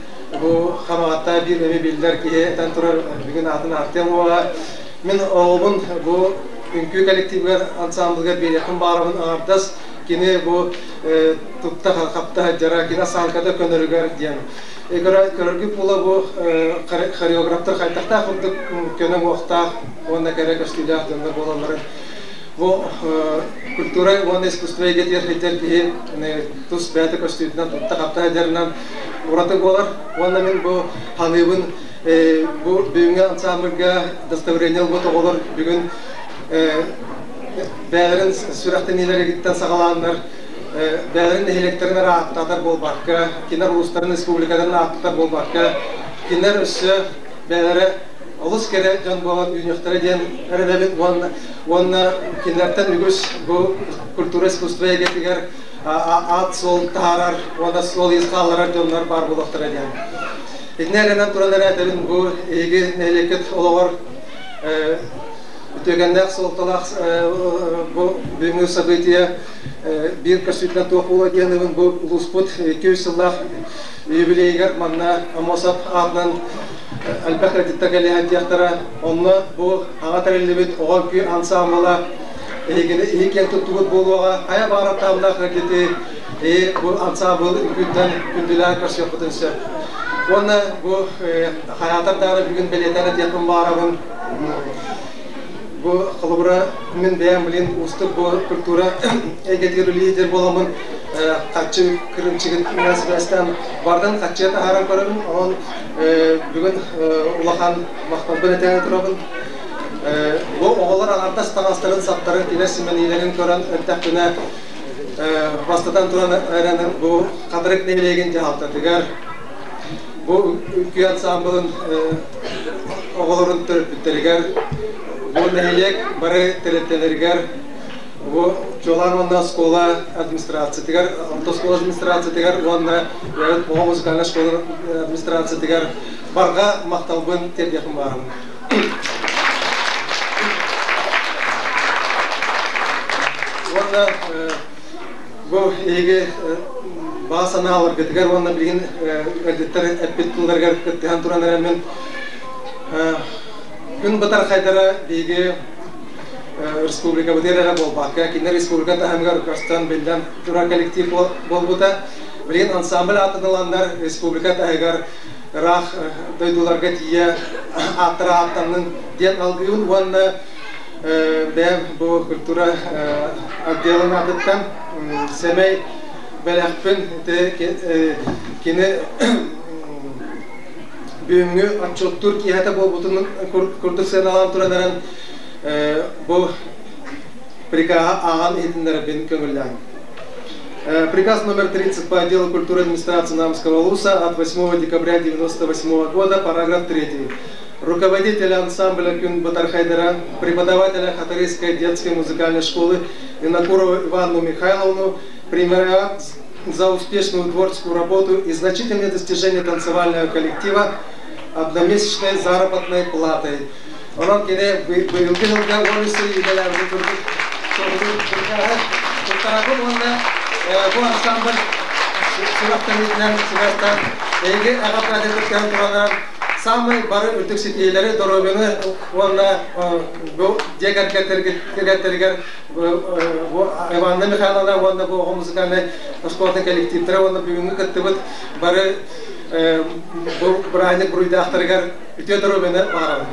бу Хамата бир эме билдер ки тан турар бүгүн атын Артемова. Мен оғын бу Ünkü kolektifler ansambılga bir yakın bağırımın ağırdas kine bu tutta kapta jara kine sankada könörüger diyen. Körgü pula bu koreograflar kaytakta kurduk könüm oqta onda gerek stüdya döndür bolanları. Bu kultura onda iskustoya getir hiter ki tus beyte kostüdyan tutta kapta jarından uratı bolar. Onda men bu hanıbın bu büyüğün ansambılga dastavreniyel bu toğulur bugün Bälerin sürekli nelere gitten sağalanlar, bälerin nehileklerine rahatlatar bol bakka, kinar ulusların respublikalarına rahatlatar bol bakka, kinar üssü bälere olus kere can boğan ünyöktara diyen eredebin onunla kinlerden ügüs bu kultura iskustoya getiger at sol taharar, onda sol izkallarar canlar bar buluqtara diyen. İtnerenen turanlara edebin bu egi nehileket olağır Tögəndə soltalaq bu büyük sabitiya bir kasıtla toxula gələn bu Ulusput 200 yıllık yubileyger manna Amosap adnan Albaqra dittagalihan tiyaqtara onu bu hağa tərəllibit oğan köy ansambla iken tuttuğut boluğa aya barab tamda xərgeti bu ansambl gündən gündülər qarşı yapıdınsa onu bu hayatarları bugün belediyenet yakın barabın bu kılıbıra men beyan bilen ustuk bu kultura egetir lider bolamın kaçı kırımçıgın nasibestan bardan kaçıya taharan körabın on bugün ulahan maqtan beleten turabın bu oğullar ağardas tağastарын saptарын tilesimenelerin kören öttaqına bastadan turan ayranın bu kadırık neylegen jahaltatıgar bu köy ansamblın oğulların törpütterigar bu nehilek bari telettelerger bu çoğlarmandan skola administrasiya tigar autoskola administrasiya tigar onda bu muzikal skola administrasiya tigar barga maqtalbın terbiyetim barım. Onda bu ege basana alır getigar onda bilgin editler epitlerger kettihan turanlar men Gün batar kaydara bigi Respublika Budera bolbakka kinler Respublika tahamgar kastan bildan tura kolektif bolbuta bilin ansambl atılanlar Respublika tahagar rah doydularga tiya atra atanın diyen algıyın vanna ben bu kultura addelin adıttan semey belakpın kine Büyüğü açık Türkiye'de bu bütün Kürtistan alan turanların bu приказ ağan eğitimleri ben kömürlen. Приказ номер 30 по отделу культуры администрации Намского ЛУСа от 8 декабря 1998 года, параграф 3. Руководителя ансамбля Кюн Батархайдера, преподавателя Хатарейской детской музыкальной школы Винокурову Иванну Михайловну примеряют за успешную творческую работу и значительные достижения танцевального коллектива одномесячной заработной платой. Он кене выиграл волосы и далее bu ансамбль сұрақтарынан сұрақтан еге ағапрадеткен тұрғандар самый бары үртіксет ейлері дұрабені онына бұл дегергеттергер Иванна Михайловна онына бұл музыкальный спортный коллективтері онына бүгінгі күтті бұд бары Брайник Бруйдахтаргар Тедоровина Барова.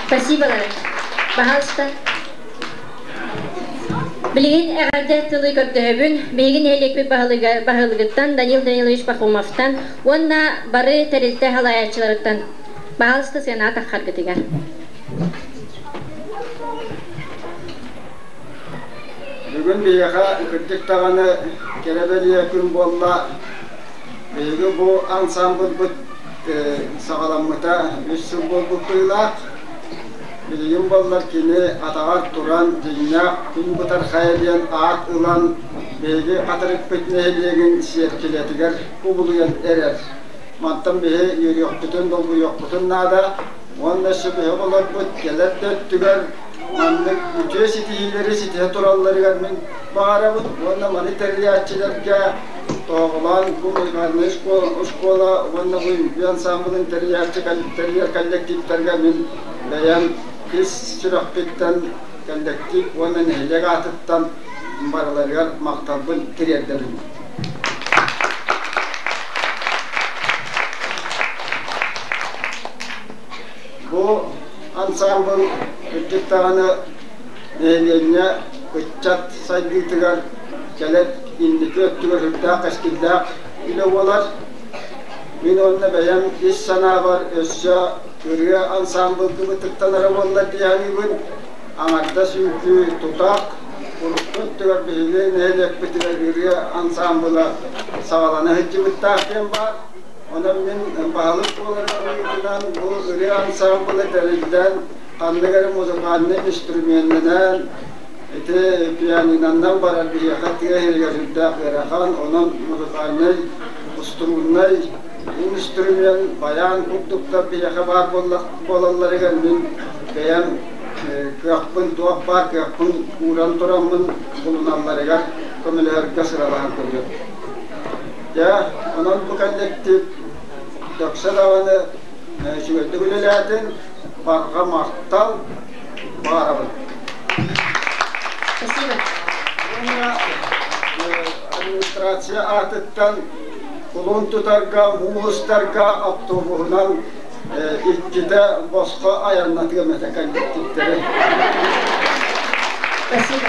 Спасибо, пожалуйста. Билген әгәрдә тылы көтөбүн, беген элекпе багылыгыттан Данил Данилович Пахомовтан, онна бары тәрелтә халаячылардан. Пожалуйста, сенат ахаргытыга. Бүгін бияға күттік тағаны керебелия күн болла. Бегі бұл ансамбл бұд сағаламыта үссіл бол бұттыйлақ. Білген боллар кені атағар тұран дейіне күн бұтар қайылен ағат ұлан бегі атырып бітнейлеген серкелетігер құбылыген әрер. Маттан бегі үйрек бүтін долғы yok бүтін нада. Онда шыбығы болар бұд келет дөттігер. Манның үтіе сетейлері сетеге тұралларығар мен бағара бұд. Онда маны тәрияатчыларға тоғылан бұл ұйғарны ұшқола. Онда бұл ансамблын тәрияатчы коллективтарға мен бәян Кыз сүрәкпеттен коллектив, оның әлек атыттан бараларығар мақталбын керердерін. Бұл ансамбл үттіктағаны нәйленіне күтчат сайдығытығар кәлет индікі өттігір үрдәқ, әскілдәқ үлі олар. Мен онына бәйім ес сана бар өссі Үрге ансамбл күбітіктанары болар дейәні күн аңарда сүнкі тұтақ Құрықтың түгір бейге нәйлек бітігер үрге ансамбыла сағаланы хүтті бүттақпен бар. Онан мен бағылық боларынан бұл үрге ансамбылы дәрілден қандығары музыкальны инструментінен пианинаннан барар бейеқа тіге хергерілдәқ верақан онан музыкальны ұстыруннай инструмент баян күптікті бейеқі бар болаларыға мен бәйін көқпін туақ бар, көқпін ұран тұрамын бұлыналарыға көмілерге сыралаған көрген. Онан бұл коллектив дөксі дауаны жүгелді білеләтін барға мақтал барабын. Администрация атыттан Kulun tutarga, muğustарға avtobuğundan ikkide bosqa ayanlatıga metekan gittikleri. Спасибо.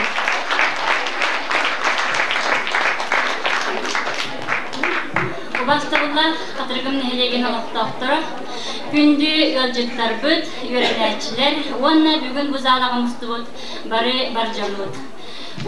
Ubastığınlar katırgım nehilegen alaqtaqtırı. Gündü yolcuklar büt, yörenetçiler. Onna bugün bu zalağımızdı büt, barcan büt.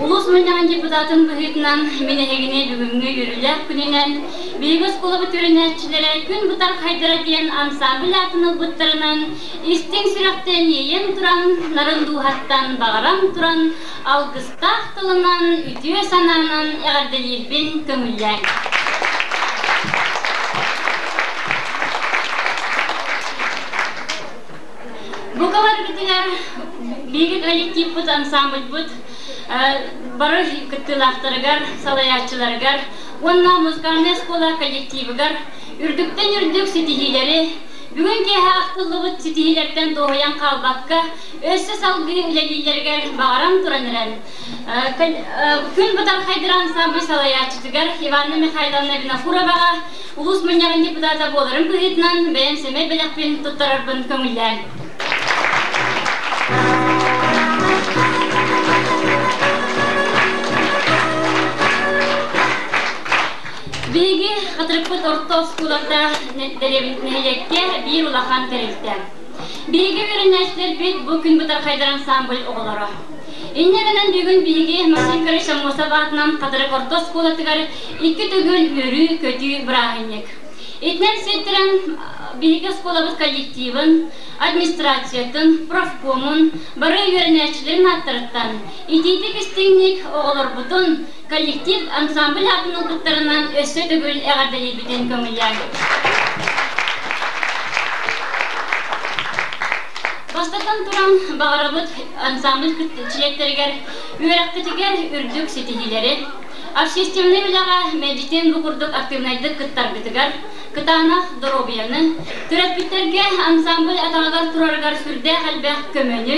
Ulus Münyan deputatın büyütünden menehegine bugünkü yürüler gününden Büyük Skolu büt yörenetçilere gün butar haydara diyen ansambl atını büttüründen istin sürekten yeyen turan, narındu hattan bağıran turan, algıstaq tılınan, ütüye sananan eğerdelilbin kömüller. Bu kadar bitiler büyük kolektif büt ansambl büt Barış kıtılaqtırıgar, salayatçılarıgar, onna Muzkarne Skola kollektivigar, ürdükten ürdük sitihileri, bugünkü haqtıllı büt sitihilerden doğuyan kalbakka, össü salgı ülelilerger bağıran turanıran. Gün butar haydır ansambl salayatçıtıgar, Ivanna Mikhailovna Vinokurovaga, Ulus Münyan deputata bolarım büyütünden beğenseme belakpin tuttararbın kömüller. Bilgi hatırıkpıt orta skulada nehelekke bir ulağan terildi. Bilgi ürünleşler bit bugün butar haydar ansambl oğuları. İnnegenen bugün bilgi Masikari Şamosabat'dan hatırık orta skuladıgar iki tügül yürü kötü bırahinlik. İtnen settiren bilgi skolabıt kollektivin, administrasiyatın, profkomun, barı yörenetçilerin attırıttan, ititik istinlik oğulur butun, kollektiv ansambl atının kutlarından össü tügül eğerdeli biten kömüller. Bastatan turan bağırabıt ansambl çilekteriger, üyerektiger ürdük setihileri, Общественный билага медитин букурдук активнайдык кыттар битигар, кытанах дробияны, түрәппиттерге ансамбль атагар тураргар сүрдә хәлбәх көмөнү,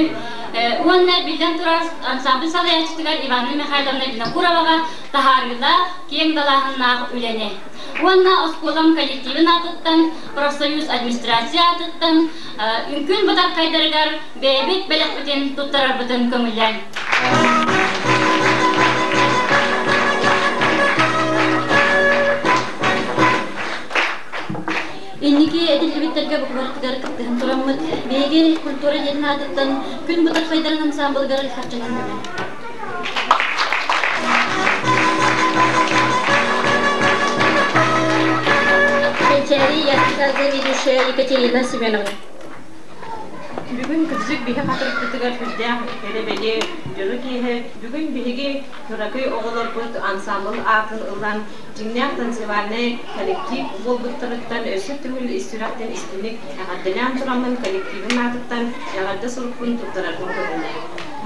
уанна билдән турар ансамбль салаячтыгар Ивана Михайловна Винокуровага тахаргыла кең далаһыннах үлене. Уанна осколам коллективын атыттан, профсоюз администрация атыттан, үмкүн бутар кайдыргар бәйбек белек битен туттарар бутын көмүлләр. Инники эдилбиттерге букбартыгар кыттыгын тураммыт, беги культура жерин атыттан күн бутар кайдырын ансамбльгар харчатын бөбен. Пенчари ясказы ведущая Екатерина Семеновна. Бүгін күзік бігі қатырып күтігер күзден керебелі жүрі кейі. Бүгін бігі тұрақы оғылар бұд ансамбл атын ұлан жиннен танцевальный коллектив бол бұттырыттан өсі түгіл истираттен істінік әғаддылян тұрамын коллективін атыттан әғадды сұрықпын тұттыратын көрінді.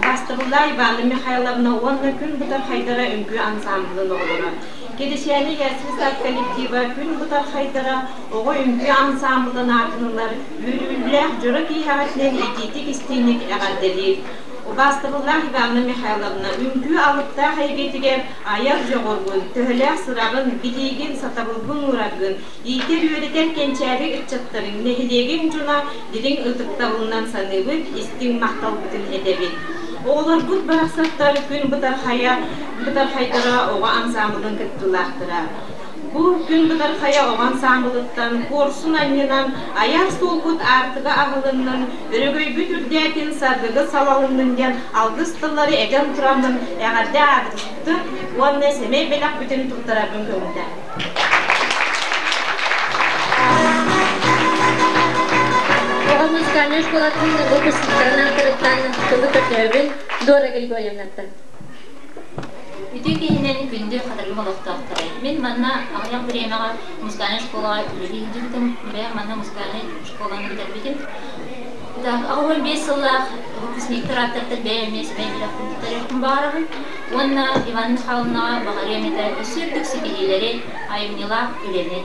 Бастығылар Ивана Михайловна онғы күн бұтар қайдара үңгі ансамблын оғылыра. Kedişeli Yasrisat kollektiva gün butar haydara oğu ünkü ansamblın atınlar yürüyüller jörük iharetler etitik istenik eğaddelir. O bastırırlar Ivana Mihaylovna ünkü alıpta haybetiger ayak joğurgun, töhler sırağın, biligin satabılgın uğragın, yeter yöreter kençeri ıçıttırın, nehilegin cuna dilin ıtıkta bulunan sanıbı istin mahtal bütün edebin. Oğlar bu bıraksatlar gün butar haydara oğa ansamblın kıttılaqtıra. Bu gün butar haya oğa ansamblıttan, korsun annenan, ayak sol kut artığı ağılından, örgöy bütürdəkin sardığı salalınından, algıstılları egen turamın, eğerde adrıstı, onunla semey belak bütün tuttarabın kömünden. Музыкальная школа выпускников Кыргызстан Кыбыкыртебин Дора Григорьевнаттан. Үтүкенен күндө кадыргы болуктактар. Мен манна аяк времяга музыкальная школага үлгүндүм. Бая манна музыкальная школаны битирдим. Так, авыл 5 жыллар выпускниктер аттыртып бәймес бәймеләптен барабы. Онна Иван Михайловнага багаремете өсүрдүк сибилери айымнила үлене.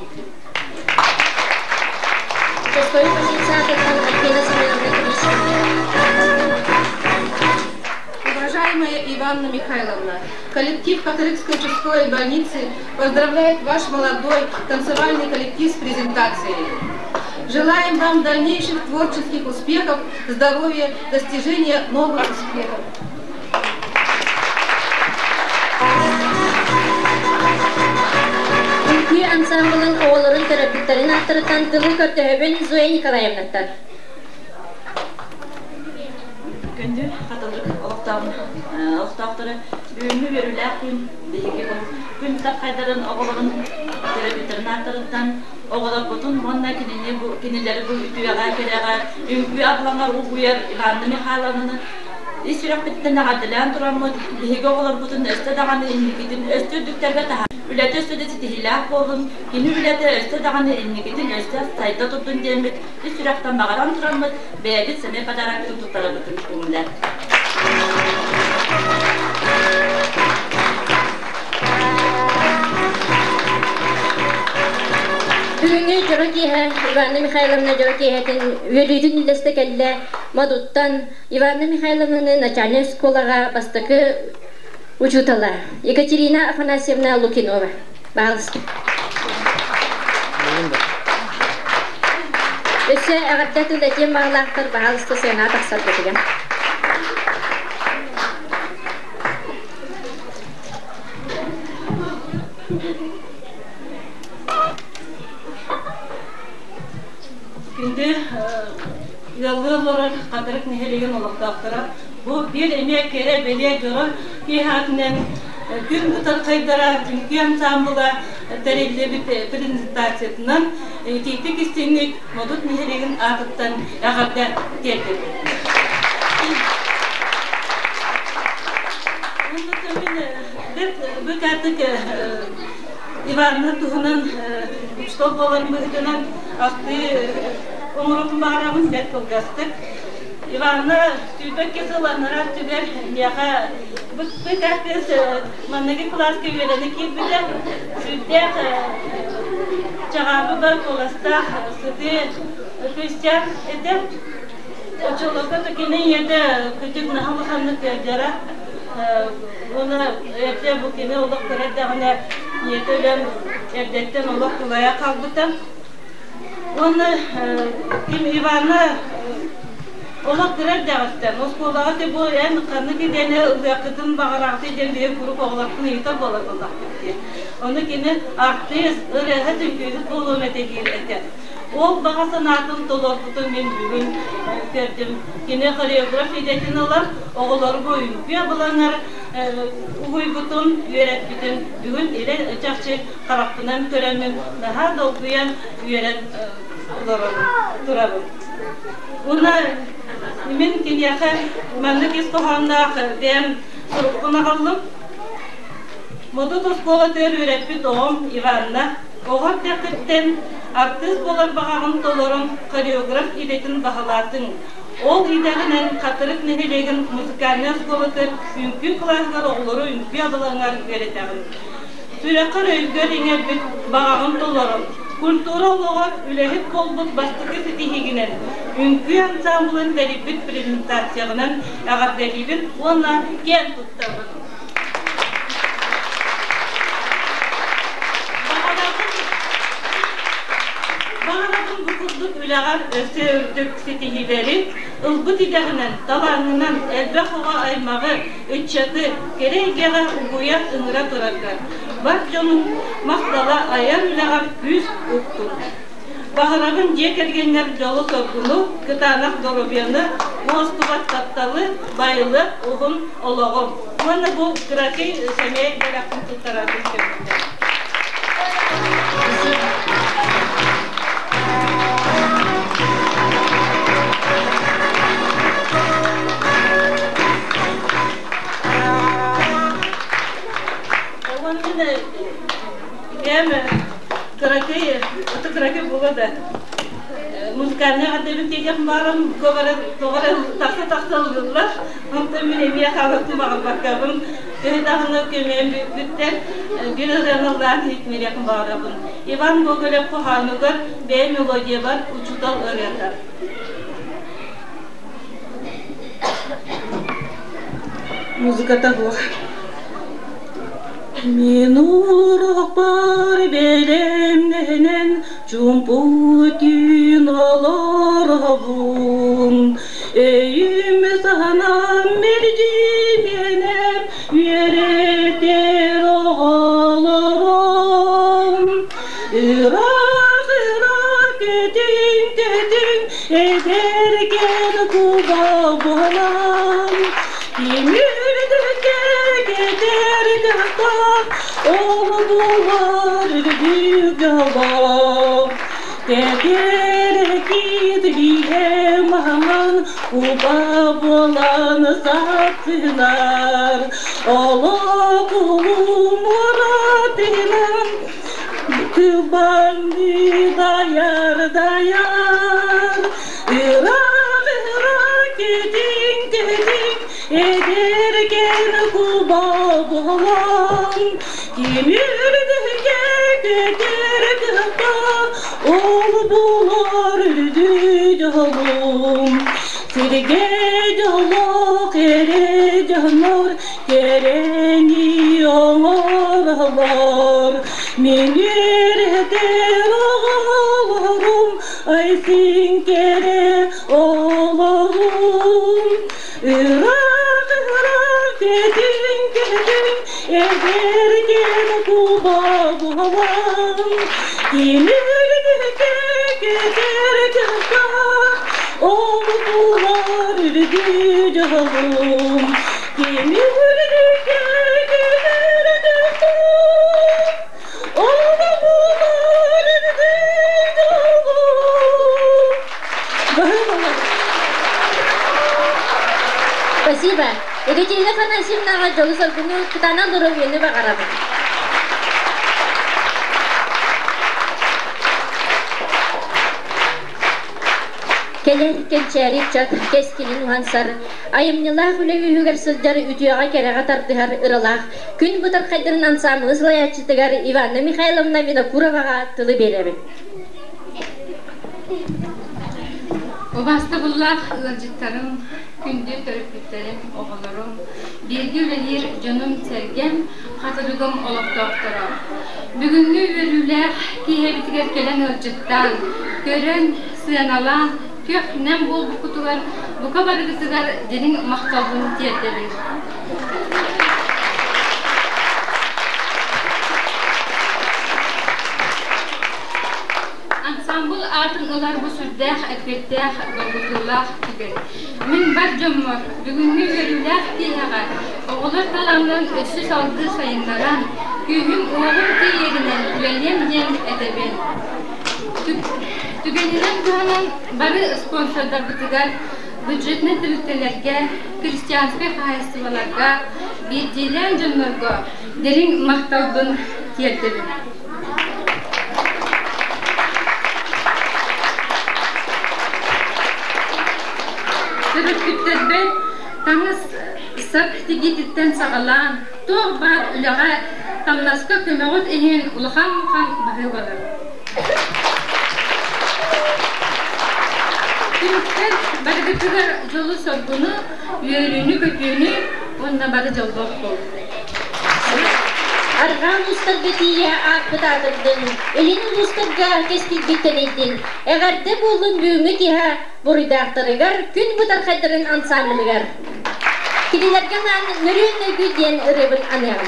Уважаемая Ивана Михайловна, коллектив Католической участковой больницы поздравляет ваш молодой танцевальный коллектив с презентацией. Желаем вам дальнейших творческих успехов, здоровья, достижения новых успехов. Ülkü ansamblın oğulların terapitlerini attırıtan Tılı Körtühöbün Zoya Nikolaevnattan. Gündür katıldık oğuktağıtları büyümü verirler gün takaydarın oğulların terapitlerini attırıtan oğular bütün onunla kinileri bu ütüyağa kereğe ünkü ablanlar uğuyar İvanlı Mihaylovna'nı İstirap bittiğinde adılan duramı lehige oğular bütün öste dağını indikidin öste dükterde taha Ülete öste tihilak olun, yeni ülete öste dağını indikidin öste sayda tutun demek İstiraptan bağıran duramı beğedit sene kadar aktın tutara bütün kümüler. Бүгүнгү Жорокиха Ивана Михайловна Жорокихатын өрүйтүн илестекелле Мадуттан Ивана Михайловнаны начальный школага бастыкы учутала Екатерина Афанасьевна Лукинова. Бағылысты. Өсі ағатта түлдетен бағылақтыр бағылысты сена тақсат көтіген. Şimdi yalgız olarak kadırık nehirliğin oluktaktırı. Bu bir emek kere belye diyor ki hatinen gün tutar kaydara çünkü ansambla terille bir prezentasyasından tetik istenik modut nehirliğin artıktan ağabey geldi. Bu artık Ivan'ın tuğunun stol olan mühütünün astı umurun bağıramız net olgastık. Ivan'ı tüybek keselanlara tüber yağa Быкакыз манныгы класска верені кирбіде сүттек чағабы бар коластақ сүті көстер етіп очолоғы түкені еді күтік нағалы қанны көрдері оны ерте бұл кені олық көрердіғіне ниеті өлем ердеттен олық құлая қалбыты оны кім Иваны олақ көрер дәғістен, осколаға те бұл ән қаны кедені ұлғақытын бағарақты ден бейі күріп оғылақтың ейтар болар олақ кетті. Оны кені ақтыз, ұрәға түнкөйді болуын әтегейір әтер. Ол бағасын атын толорғытын мен бүгін көрдім. Кені хореограф едетін олар, оғылар бойын күйе бұлаңар ұғойғытын үйерет бітін. Бүгін еле жақшы қарақпынан көремін, наға долғыян үйерет тұрабын. Уна мен кенияқы мәнді кес қоғандағы бәм сұрыққына қалым. Мұды тұскоға төр үйретпіт оғым Иванна. Оғар тәқіттен артист болар бағағын толырын хореограф едетін бағалатын. Ол идәгінен қатырық нәхелеген музыкальный сколытыр үнкі классылар оғылары үнкі абылаңар үйретәғын. Сүрәққар өйгер еңер бүт бағағын толырын. Культура олығар үләхіп болбұт бастықы сетихигінен, үнкі ансамблын дәрібіт презентацияғынан ағар дәрібіт онна кен тұттабын. Бағанағын бұқыздық үләғар өсі үрдік сетихилері ұлбыт идәғінен, талаңынан әлбәқ оға аймағы, үтчаты, керейгеға ұғуя ұңыра тұрарғар. Бар жонun мақтала аяр үләғар күз ұқтын. Бағырағын жек әргенлер жолы сорғыны, кытанақ доробияны, оғыстығат тапталы, байлы, ұғын, олығын. Оны бұл күрәкей сәмей бәрәқын тұттарады көмінде. Кракей болады. Музыкальный отделен тегем барым, тоғыры тақсы-тақсылығылар. Онда мен емия қалықтым бағым баққабым. Өйдағыны көмейім бүттер, бір ұрғанылдан етмер яқын бағырабын. Иван Гоголев қоғанығыр, бәй мелодия бар, ұчутал ұрғандар. Музыката бұл. Мен ұрық бар белемненен Чумпутин аларабун Эйім санам мердименем Веретер оғаларам Ирақ кетің Эдерген куба болам Кемірдіке кетерді Ол бұлар дүгіға Тәкер кетбие маман Құба болан сатсынар Ала құлым мұратынан Күбанды даяр Ирақ кетің Эдерген құба болан Кемірдіке кетерді Ол бұлар дүдалым Сірге жолық ере жанар Керені оңаралар Мен еретер оғаларым Айсың кере оғаларым Ирақ кетің Эдерген құба болан Кемірдіке кетерді Ол бұлар дүдалым Кемірдіке кетерді Ол бұлар дүдалым Спасибо. Екатерина Фанасьевнаға жолы сорғыны кытанан дұрывені бағарабын. Келен кенчәрик чат кескилин уансар. Айымнылах үлегүгер сылдары ütüяга керега тартыгар ыралах. Күн бутар кайдырын ансамблы сылаячытыгар Иванна Михайловна Винокуровага тылы беребин. Обасты буллах ылжыттарым, күндү төрөпүттерим, оголорум, берги үлелер жонум серген, хатырыгым олоктоктора. Бүгүнгү өрүлер киһебитигер келен ылжыттан, көрөн, сыаналан, köhnем bol bu kutular, bu kadar güzel derin mahtabın tiyatları. Ansambul artın olar bu sürdeh, etbetteh, dolgutullah gibi. Min bar cömmür, bugünkü görüler diyağa, oğullar talandan ösü salgı sayınlaran, gühüm oğul diyeginen ülelemden edebin. Tügenilen gühanan bari sponsorlar bitigar, bücretne tülüktelerge, Kristiyanspek festivalarga, bildiğilen cümlerge, derin mahtabın tiyatları. Sürüktüklerbe, tanız sap tigititten sağalan, toğ bar ülağa, tamnaska kömeğut ehin uluhan bahıvalar. Türkler barıgıtıgar yolu sorgunu, yörünü kötüğünü, onunla barı yolbok bol. Argan ustar betiye akıt adırdın, elinin ustarga kestik biteneydin. Eğerde bolun büyümü diha, buruydaktırıgar, gün butar kaydırın ansamlıgar. Kililergen an nörüğünü güdyen ırıbın anağım.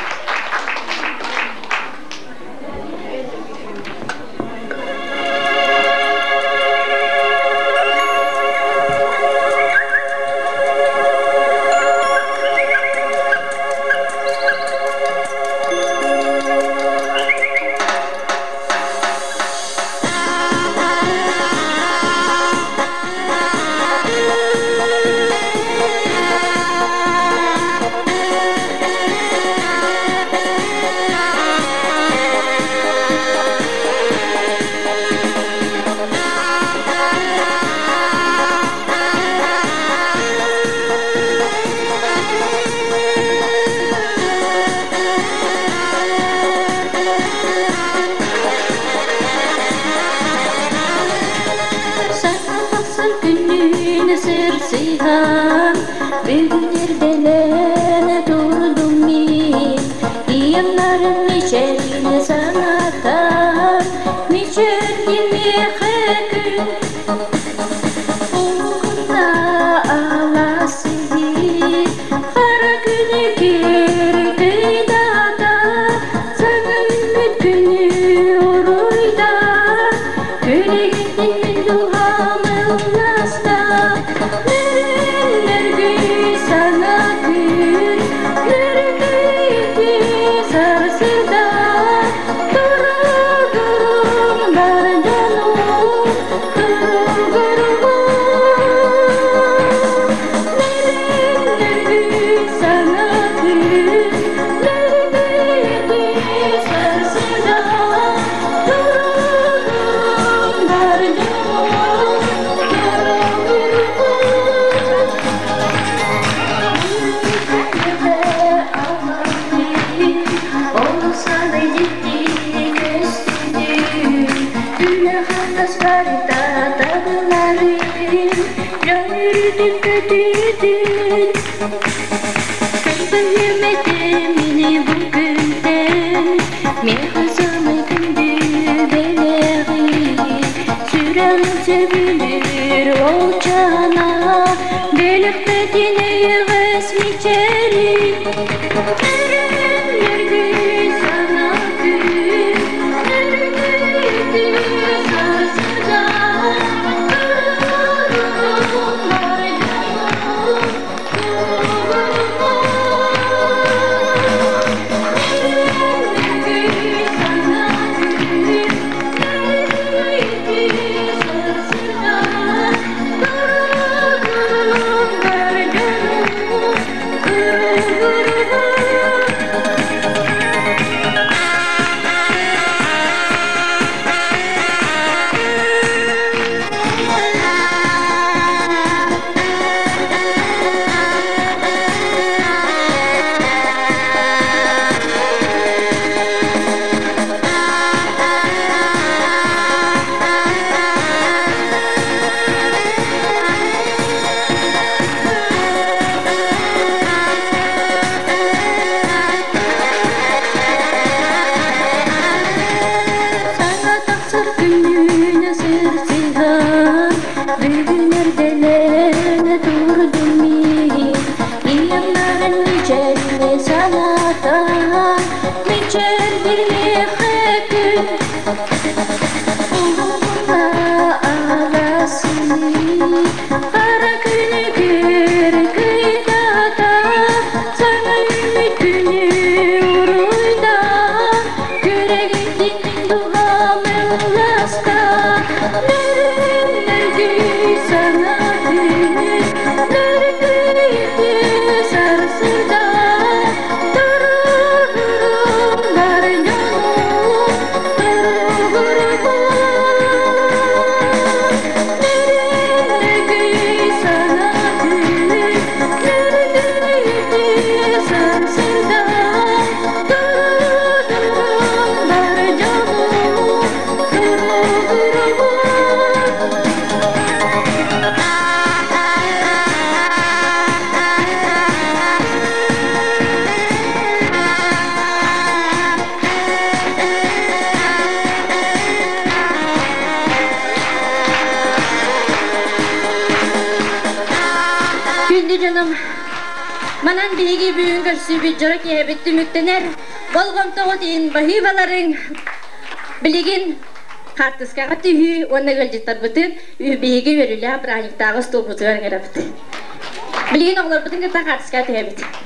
Guru Манан биги бүгүнгөр сүбү жорок ебетти мүктенер. Болгом тоготин бахибаларын билигин картыскага түйү онна гөлжиттар бутын биги өрүлө браниктагы столбутугар герапты. Билигин оглор бутын ката картыска тебет.